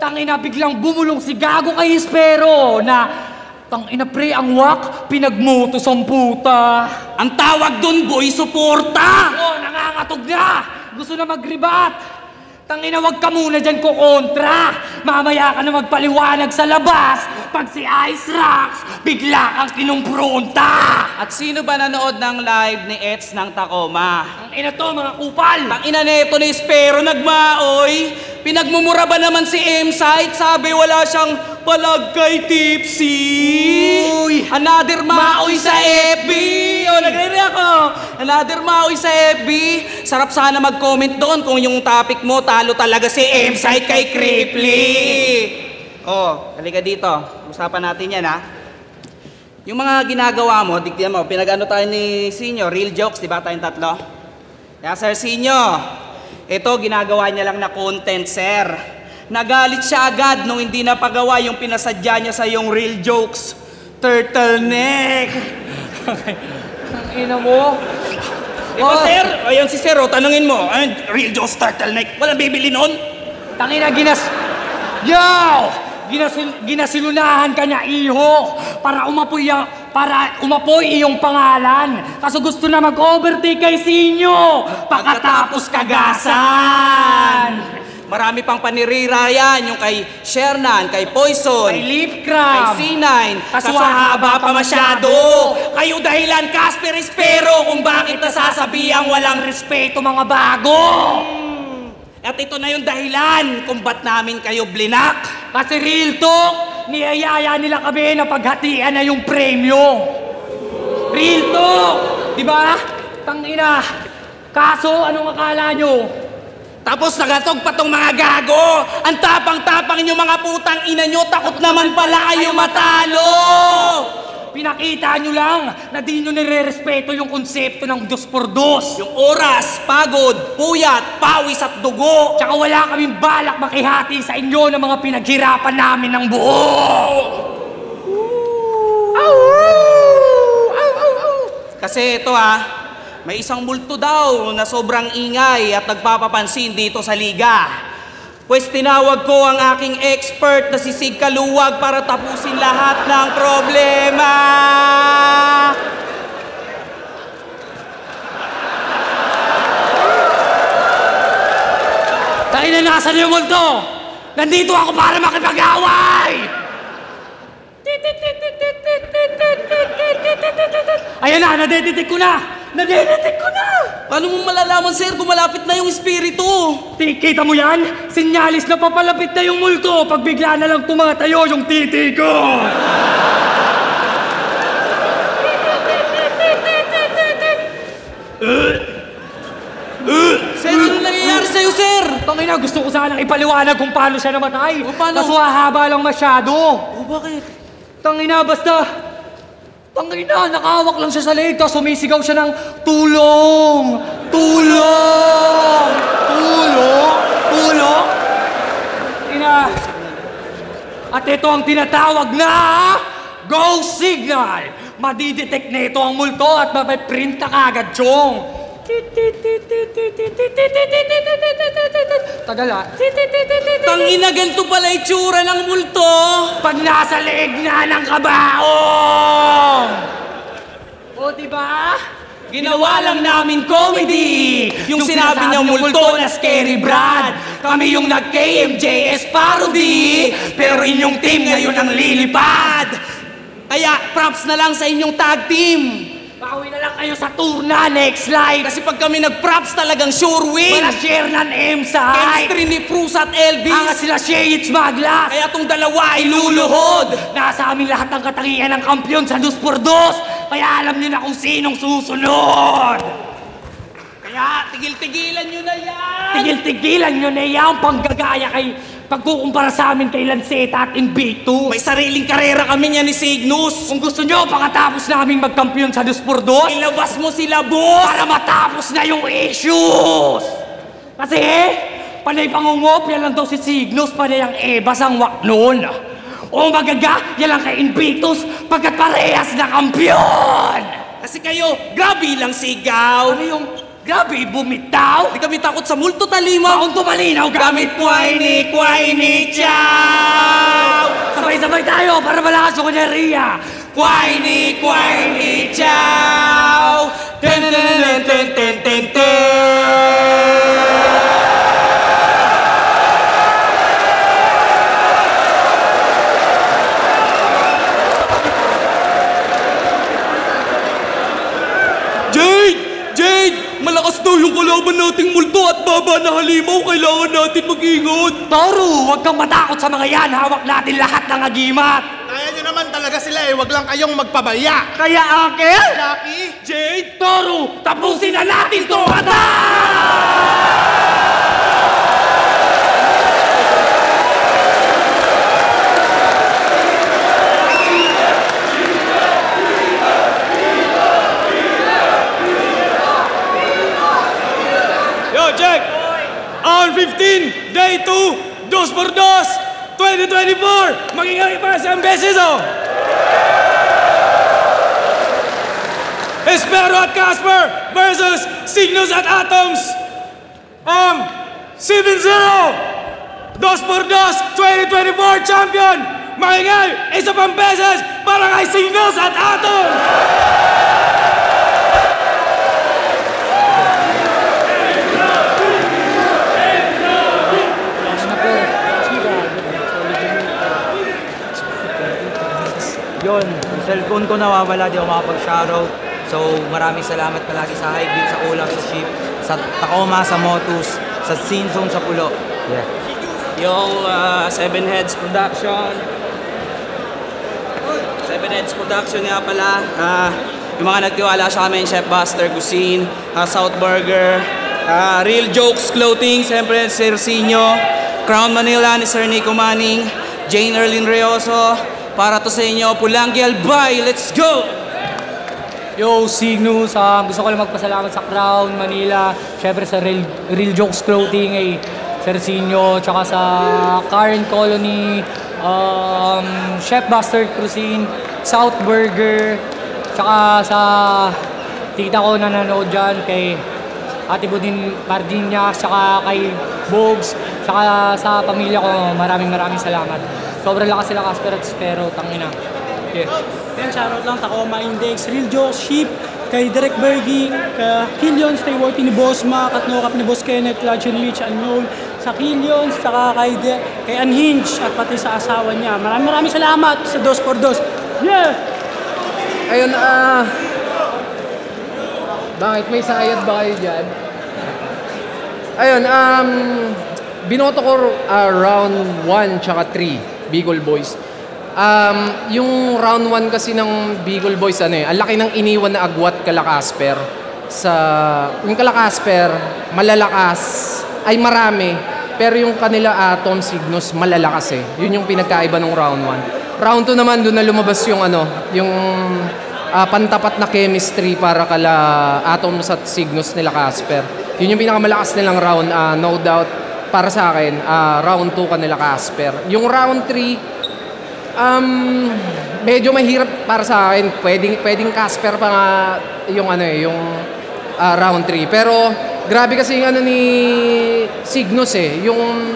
tangina biglang bumulong si Gago kay Espero na tangina pre, ang wak, pinagmutos ang puta. Ang tawag dun, boy, suporta! Nangangatog na! Gusto na mag-rebat. Tangina, wag ka muna dyan kukontra. Mamaya ka na magpaliwanag sa labas. Pag si Ice Rocks, bigla kang kinumpronta. At sino ba nanood ng live ni Eds ng Tacoma? Ang ina to, mga kupal. Ang ina neto ni Espero nagmaoy. Pinagmumura ba naman si M-Site? Sabi wala siyang palag kay Tipsy. Uy, another maoy sa FB. Nagre-re ako. Another maoy sa FB. Sarap sana mag-comment doon kung yung topic mo talo talaga si M-Site kay Cripply. Halika dito. Usapan natin yan, ha? Yung mga ginagawa mo, digdihan mo, pinag-ano tayo ni Sinyo, real jokes, di ba tayong tatlo? Kaya Sir Sinyo, ito ginagawa niya lang na content, sir. Nagalit siya agad nung hindi napagawa yung pinasadya niya sa yung real jokes. Turtleneck! Ina mo. Diba, sir? Ayun si Sir, tanungin mo. Ayun, real jokes, turtleneck. Walang bibili nun? Tangina, ginasilunahan ka niya, iho, para umapoy iyong pangalan. Kaso gusto na mag-overtake kay Sinyo, pagkatapos kagasan. Marami pang panirira yan, yung kay Shernan, kay Poison, kay Lipcram, kay C9. Kaso haba pa masyado. Kayo dahilan, Casper Espero, kung bakit nasasabihang walang respeto mga bago. At ito na yung dahilan kung ba't namin kayo blinak. Kasi real talk, niyayaya nila kami na paghatian na yung premyo. Real talk! Diba? Tangina. Kaso, anong akala nyo? Tapos nagatog pa tong mga gago. Ang tapang-tapang nyo mga putang ina nyo, takot naman pala kayo matalo. Pinakita nyo lang na di nyo nire-respeto yung konsepto ng 2x2. Yung oras, pagod, puyat, pawis at dugo. Tsaka wala kaming balak makihati sa inyo ng mga pinaghirapan namin ng buo. Kasi ito may isang multo daw na sobrang ingay at nagpapapansin dito sa liga. Pues tinawag ko ang aking expert na si Sig Kaluwag para tapusin lahat ng problema. Tayo na, nasan yung multo? Nandito ako para makipag-away! Ayan na, nadedetect ko na! Nadedetect ko na! Paano mo malalaman, sir, kung malapit na yung espiritu? Kita mo yan? Sinyalis na papalapit na yung multo pag bigla na lang tumatayo yung titi ko! Sir, ano nangyayari sa'yo, sir? Tangina, gusto ko sanang ipaliwanag kung paano siya namatay. Paano? Kaso hahaba lang masyado. Bakit? Tangina, basta... Tangina, nakahawak lang siya sa leeg, tapos sumisigaw siya ng tulong! Tulong! Tulong! Tulong! Tangina. At ito ang tinatawag na Go Signal! Madidetect nito ang multo at mapiprint na kagad, Chong! Tagal Tangina, ganito pala itsura ng multo. Pag nasa leeg na ng kabaong! O diba? Ginawa lang namin comedy. Yung sinabi niya multo na Scary Brad. Kami yung nag-KMJS parody. Pero inyong team ngayon ang lilipad. Kaya props na lang sa inyong tag team. Bawi na lang kayo sa tour na next live. Kasi pag kami nag-props talagang sure win. Wala share ng M-side. Chemistry ni Prus at Elvis. Angat sila Shades Maglas. Kaya tong dalawa ay luluhod. Nasa amin lahat ng katangian ng kampyon sa 2x2. Kaya alam niyo na kung sinong susunod. Kaya tigil-tigilan nyo na yan. Tigil-tigilan nyo na yan. Panggagaya kay pagkukumpara sa amin kay Lanceta at Invictus. May sariling karera kami niya ni Cygnus. Kung gusto nyo, pagkatapos naming magkampiyon sa 2x2, ilabas mo sila, boss! Para matapos na yung issues! Kasi, panay pangungopya lang daw si Cygnus, panay ang Ebas ang waknon. O magaga, yan lang kay Invictus, pagkat parehas na kampiyon! Kasi kayo, grabe lang sigaw. Ano yung... Grabe, bumitaw! Di kami takot sa multo talimaw. Baon tumalinaw, gamit kway-ni, chow! Sabay-sabay tayo para malakas yung kunyariya! Kway-ni, chow! Ten-ten-ten-ten-ten-ten-ten! Malakas daw yung kalaban nating multo at baba na halimaw. Kailangan natin mag-ingot. Toru, huwag kang matakot sa mga yan. Hawak natin lahat ng agimat. Kaya nyo naman talaga sila Huwag lang kayong magpabaya. Kaya, Uncle? Jackie? Jade? Toru, tapusin na natin to! Ata! Round 15, Day 2, 2x2, 2024. Magingay pa sa beses, oh! Espero at Casper versus Cygnus at Atoms. 7-0! 2x2, 2024 champion! Makingay, isa pang beses para kay Cygnus at Atoms! Yun, yung cellphone ko nawawala, di ako makapag-shoutout. So maraming salamat palagi sa Highbeat, sa Ulam, sa Ship, sa Tacoma, sa Motus, sa Scene Zone, sa Pulo. Yeah. Yung Seven Heads Production. Seven Heads Production nga pala. Yung mga nagtiwala sa amin, Chef Buster Cuisine, South Burger, Real Jokes Clothing, siyempre Sir Sinyo, Crown Manila ni Sir Nico Manning, Jane Erlyn Reyoso, para to sa inyo, Pulanggi Albay, let's go! Yo, Cygnus, gusto ko lang magpasalamat sa Crown Manila, syempre sa Real Jokes Clothing, Sir Sinyo, tsaka sa Current Colony, Chef Buster Cuisine, South Burger, tsaka sa tita ko na nanood dyan, kay Ate Budin Pardinas, tsaka kay Bogs, tsaka sa pamilya ko, maraming salamat. Sobrang lakas sila Casper at Spero, tangina. Yeah. Then shoutout lang, Tacoma Index, Real Jokes, Sheep, kay Derek Berging, kay Killions, Stay Worthy ni Boss Mac, at No Cap ni Boss Kenneth, Lodge and Leech, Unknown, sa Killions, saka kay Unhinged, at pati sa asawa niya. Maraming salamat sa 2x2. Yeah! Ayun, bakit may sayad ba kayo dyan? Ayun, binoto ko round 1 tsaka 3, Bicol Boys. Yung round 1 kasi ng Bicol Boys, ang laki ng iniwan na agwat kala Casper. Yung kala Casper, malalakas, ay marami, pero yung kanila Atom Cygnus, malalakas eh. Yun yung pinagkaiba ng round 1. Round 2 naman, doon na lumabas yung yung pantapat na chemistry para kala Atoms at Cygnus nila Casper. Yun yung pinakamalakas nilang round, no doubt. Para sa akin, round 2 kanila Casper. Yung round 3, medyo mahirap para sa akin. Pwedeng Casper pa nga yung round 3. Pero grabe kasi yung ni Cygnus yung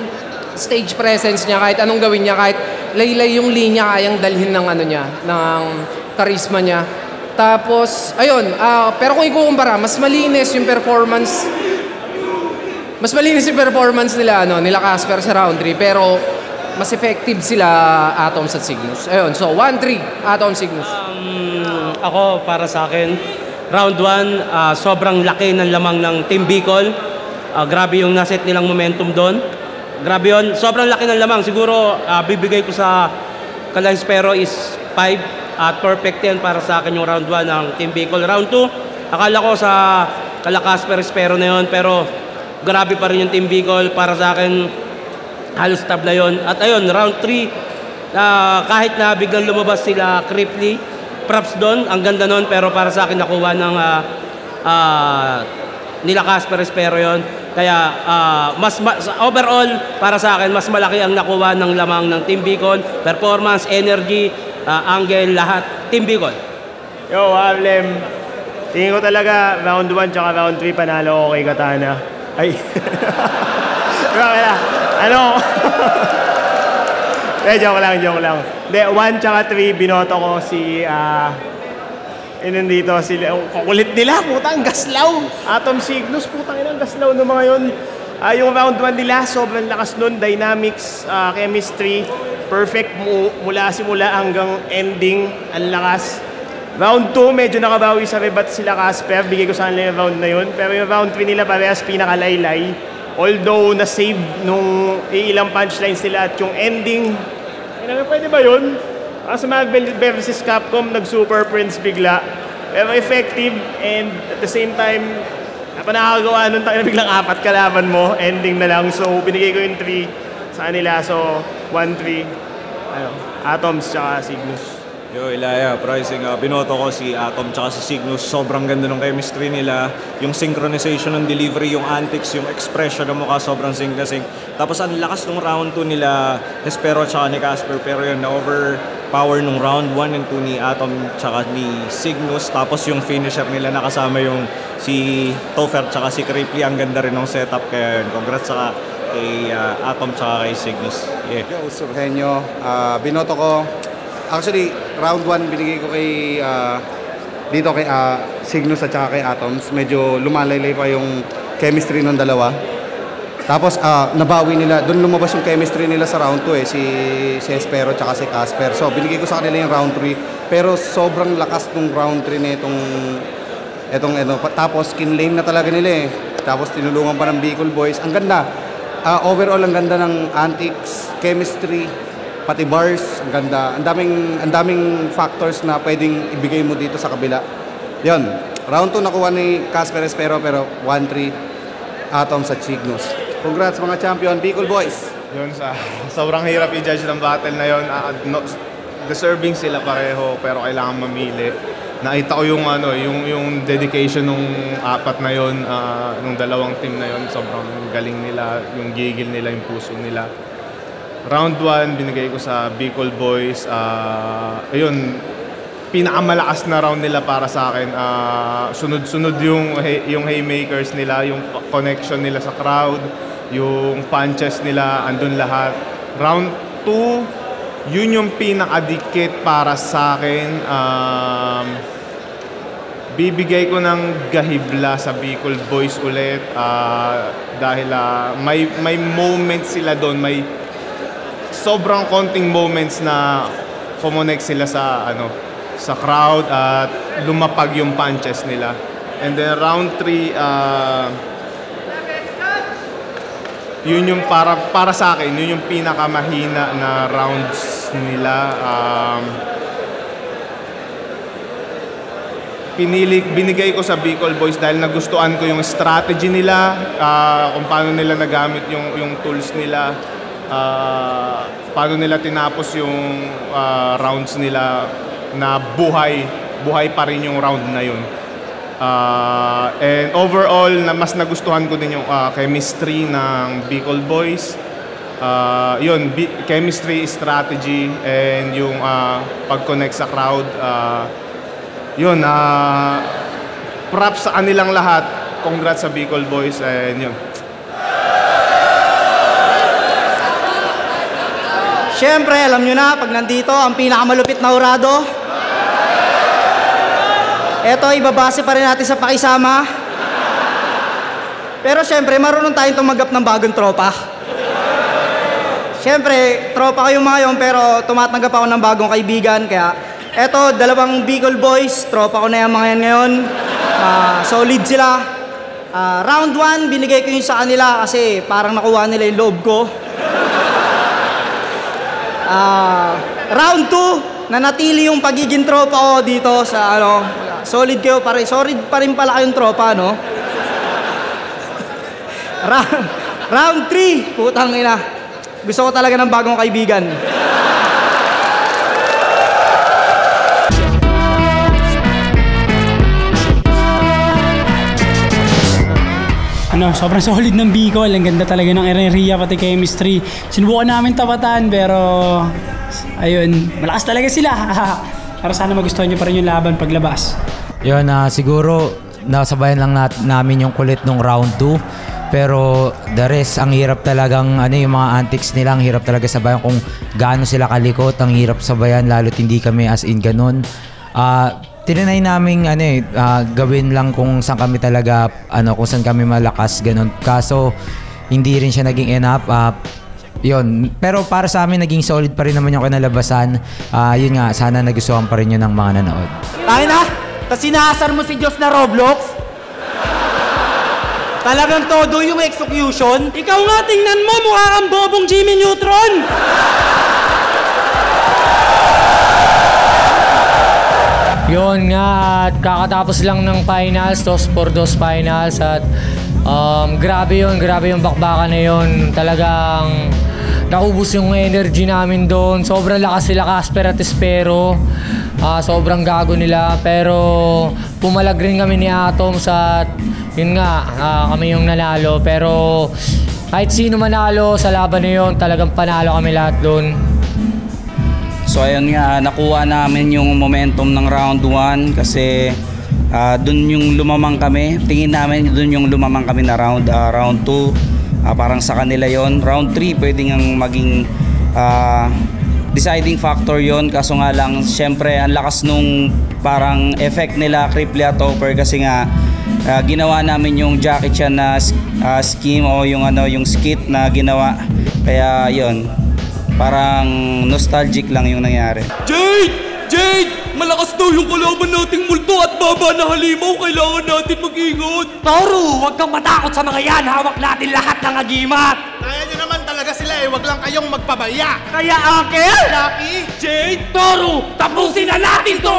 stage presence niya, kahit anong gawin niya, kahit laylay yung linya, kayang dalhin ng ng charisma niya. Tapos, ayun, pero kung ikukumpara, mas malinis yung performance nila, nila Casper sa round 3, pero mas effective sila Atoms at Cygnus. Ayun, so 1-3, Atoms, Cygnus. Ako, para sa akin, round 1, sobrang laki ng lamang ng Team Bicol. Grabe yung naset nilang momentum doon. Grabe yun, sobrang laki ng lamang. Siguro, bibigay ko sa Kala Espero is 5 at perfect 10 para sa akin yung round 1 ng Team Bicol. Round 2, akala ko sa Kala Casper Espero na yun, pero grabe pa rin yung Team Bicol. Para sa akin, halos tabla yun. At ayun, round 3, kahit na biglang lumabas sila Cripply, props doon, ang ganda nun, pero para sa akin nakuha ng nila Casper Espero yun. Kaya overall, para sa akin, mas malaki ang nakuha ng lamang ng Team Bicol. Performance, energy, angle, lahat. Team Bicol. Yo, Harlem. Tingin ko talaga, round 1 tsaka round 3 panalo ko kay Katana. Ay. Joke lang. Hindi, 1 tsaka 3, binoto ko si, nandito sila, kukulit nila, putang gaslaw. Atom Cygnus, putang inang gaslaw ng mga yun. Yung round 1 nila, sobrang lakas nun, dynamics, chemistry, perfect mula simula hanggang ending, ang lakas. Round 2, medyo nakabawi sa rebat sila Casper, bigay ko sa kanila yung round na yun. Pero yung round 3 nila parehas pinakalaylay. Although na-save nung ilang punchlines nila at yung ending, pwede ba yun? Sa Marvel vs. Capcom, nag-Super Prince bigla. Pero effective and at the same time, nakakagawa nun tayo na biglang 4 kalaban mo, ending na lang. So, binigay ko yung 3 sa kanila. So, 1-3, Atoms tsaka Cygnus. Yo, Ilaya, pricing. Binoto ko si Atom tsaka si Cygnus. Sobrang ganda ng chemistry nila. Yung synchronization ng delivery, yung antics, yung expression ng mukha, sobrang sync na sync. Tapos ang lakas ng round 2 nila, Espero tsaka ni Casper. Pero yun, na-overpower nung round 1 and 2 ni Atom tsaka ni Cygnus. Tapos yung finisher nila nakasama yung si Topher tsaka si Cripply. Ang ganda rin ng setup. Kaya yun, congrats sa kay Atom tsaka kay Cygnus. Yeah. Yo, Surgenyo. Binoto ko. Actually, round 1 binigay ko kay dito kay Cygnus at saka kay Atoms. Medyo lumalaylay pa yung chemistry ng dalawa. Tapos nabawi nila, doon lumabas yung chemistry nila sa round 2 si Espero at saka si Casper. So binigay ko sa kanila yung round 3. Pero sobrang lakas nung round 3 na tapos kinlame na talaga nila Tapos tinulungan pa ng Bicol Boys. Ang ganda. Overall ang ganda ng antics, chemistry, pati bars, ang ganda. Ang daming factors na pwedeng ibigay mo dito sa kabila. Yun, round 2 nakuha ni Casper Espero pero 1-3 Atoms at Cygnus. Congrats mga champion, Bicol Boys! Yun, sobrang hirap i-judge ng battle na yun. Deserving sila pareho pero kailangan mamili. Nakita ko yung dedication nung apat na yun, nung dalawang team na yun. Sobrang galing nila, yung gigil nila, yung puso nila. Round 1, binigay ko sa Bicol Boys. Ayun, pinakamalakas na round nila para sa akin. Sunod-sunod yung haymakers nila, yung connection nila sa crowd, yung punches nila, andun lahat. Round 2, yun yung pinakadikit para sa akin. Bibigay ko ng gahibla sa Bicol Boys ulit dahil may moments sila doon, may sobrang konting moments na kumonek sila sa crowd at lumapag yung punches nila. And then round 3, yun yung para sa akin, yun yung pinakamahina na rounds nila. Binigay ko sa Bicol Boys dahil nagustuhan ko yung strategy nila, kung paano nila nagamit yung tools nila. Paano nila tinapos yung rounds nila na buhay pa rin yung round na yun. And overall, mas nagustuhan ko din yung chemistry ng Bicol Boys. Yun, chemistry, strategy, and yung pag-connect sa crowd. Yun, props sa kanilang lahat. Congrats sa Bicol Boys, and yun. Siyempre, alam nyo na, pag nandito, ang pinakamalupit na hurado. Eto, ibabase pa rin natin sa pakisama. Pero siyempre, marunong tayong tumanggap ng bagong tropa. Siyempre, tropa ko yung mga yun, pero tumatanggap ako ng bagong kaibigan. Kaya, eto, dalawang Bicol Boys, tropa ko na yung mga yan ngayon. Solid sila. Round 1, binigay ko yun sa kanila kasi parang nakuha nila yung loob ko. Round 2, nanatili yung pagiging tropa ko dito sa solid kayo pa rin. Solid pa rin pala kayong tropa, no? Round 3, putang ina. Gusto ko talaga ng bagong kaibigan. Sobrang solid ng Bicol. Ang ganda talaga ng area, pati chemistry. Sinubukan namin tapatan, pero ayun, malakas talaga sila. Pero sana magustuhan nyo pa rin yung laban paglabas. Yun, siguro nasabayan lang namin yung kulit nung round 2. Pero the rest, ang hirap talagang yung mga antics nila, ang hirap talaga sabayan kung gaano sila kalikot, ang hirap sabayan lalo't hindi kami as in ganun. Tinanay namin gawin lang kung saan kami talaga kung saan kami malakas ganun. Kaso hindi rin siya naging enough. Yun. Pero para sa amin naging solid pa rin naman yung kinalabasan. Yun nga, sana nagustuhan pa rin yun ng mga nanood. Tayo na! Tapos sinasar mo si Diyos na Roblox? Talagang todo yung execution? Ikaw nga, tingnan mo, mukha kang bobong Jimmy Neutron! Yun nga, at kakatapos lang ng finals, 2-4-2 finals at grabe yung bakbakan na yun. Talagang naubos yung energy namin doon. Sobrang lakas sila Casper at Espero. Sobrang gago nila, pero pumalag rin kami ni Atoms at yun nga, kami yung nanalo. Pero kahit sino manalo sa laban na yun, talagang panalo kami lahat doon. So ayun nga, nakuha namin yung momentum ng round 1 kasi dun yung lumamang kami. Tingin namin dun yung lumamang kami na round 2. Parang sa kanila yon. Round 3 pwede ngang maging deciding factor yon. Kaso nga lang, syempre ang lakas nung parang effect nila Cripply at Topper kasi nga ginawa namin yung Jackie Chan na scheme o yung skit na ginawa. Kaya yon, parang nostalgic lang yung nangyari. Jade! Malakas daw yung kalaban nating multo at baba na halimaw. Kailangan natin mag-ingot. Toru, huwag kang matakot sa mga yan. Hawak natin lahat ng agimat. Kaya nyo naman talaga sila Huwag lang kayong magpabaya. Kaya Uncle, Lucky, Jade, Toru, tapusin na natin to.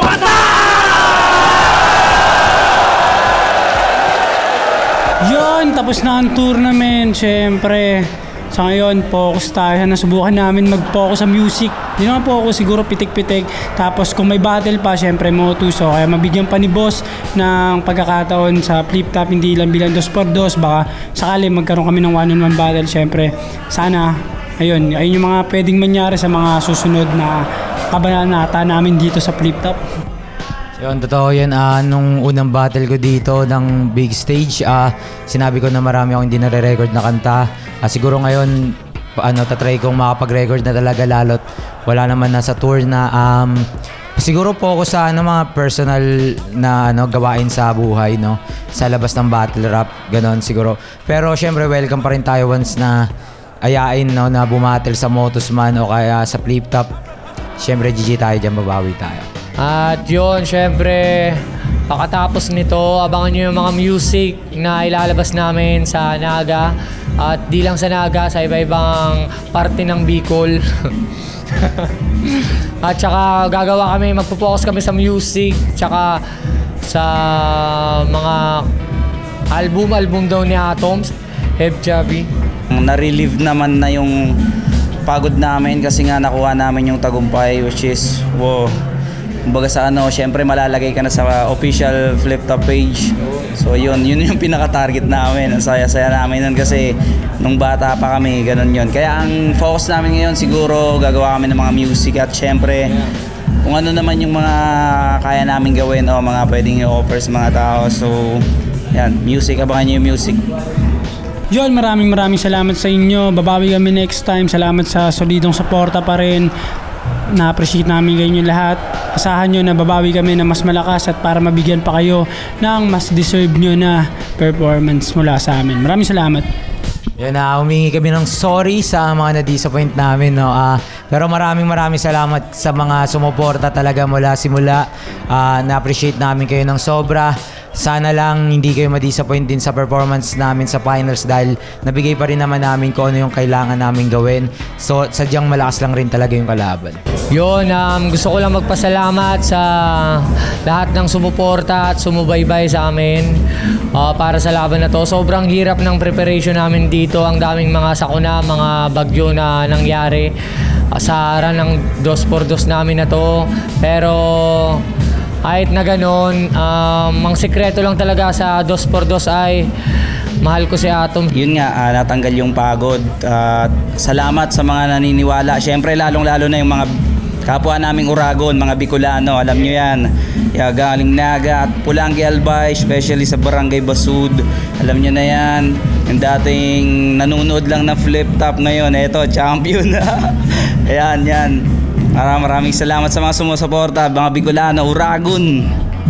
Yun, tapos na ang tournament. Siyempre, sa ngayon, focus tayo. Nasubukan namin mag-focus sa music. Hindi naman focus, siguro pitik-pitik. Tapos kung may battle pa, siyempre Motu. So kaya mabigyan pa ni boss ng pagkakataon sa flip-top, hindi lang bilang 2x2. Baka sakali magkaroon kami ng 1-on-1 battle. Siyempre, sana, ayun yung mga pwedeng mangyari sa mga susunod na kabanata namin dito sa flip-top. Yun, totoo yan. Nung unang battle ko dito ng big stage, sinabi ko na marami akong hindi nare-record na kanta. Siguro ngayon, tatry kong makapag-record na talaga lalo't wala naman na sa tour na siguro focus sa mga personal na gawain sa buhay, no? Sa labas ng battle rap, ganon siguro. Pero syempre welcome pa rin tayo once na ayain, no, na bumattle sa Motus man o kaya sa flip top. Syempre GG tayo dyan, babawi tayo. At yun, syempre, pagkatapos nito, abangan nyo yung mga music na ilalabas namin sa Naga. At di lang sa Naga, sa iba-ibang parte ng Bicol. At saka gagawa kami, magpo-focus kami sa music, tsaka sa mga album daw ni Atoms, Heb Chubby. Na-relieve naman na yung pagod namin kasi nga nakuha namin yung tagumpay, which is, wow. Kumbaga sa syempre malalagay ka na sa official flip-top page. So yun yung pinaka-target namin. Ang saya-saya namin nun kasi nung bata pa kami, ganun yun. Kaya ang focus namin ngayon siguro gagawa kami ng mga music at syempre kung ano naman yung mga kaya namin gawin o mga pwedeng i-offer sa mga tao. So yan, music, abangan nyo yung music. Yun, maraming salamat sa inyo. Babawi kami next time. Salamat sa solidong suporta pa rin. Na-appreciate namin ganyan lahat. Asahan nyo na babawi kami na mas malakas at para mabigyan pa kayo ng mas deserve nyo na performance mula sa amin. Maraming salamat. Yan na, humingi kami ng sorry sa mga na-disappoint namin, no? Pero maraming salamat sa mga sumuporta talaga mula simula. Na-appreciate namin kayo ng sobra. Sana lang hindi kayo ma-disappoint din sa performance namin sa finals dahil nabigay pa rin naman namin kung ano yung kailangan namin gawin. So sadyang malakas lang rin talaga yung kalaban. Yun, gusto ko lang magpasalamat sa lahat ng sumuporta at sumubaybay sa amin para sa laban na to. Sobrang hirap ng preparation namin dito. Ang daming mga sakuna, mga bagyo na nangyari sa aran ng 2x2 namin na to. Pero kahit na ganon, ang sekreto lang talaga sa 2x2 ay mahal ko si Atom. Yun nga, natanggal yung pagod. Salamat sa mga naniniwala. Siyempre lalong-lalo na yung mga kapwa naming Uragon, mga Bicolano, alam nyo yan. Galing Naga at Pulangi Albay, especially sa Barangay Basud. Alam nyo na yan. Yung dating nanonood lang na flip-top ngayon, eto, champion na. Ayan, yan. Maraming salamat sa mga sumusuporta, mga Bicolano, Uragon.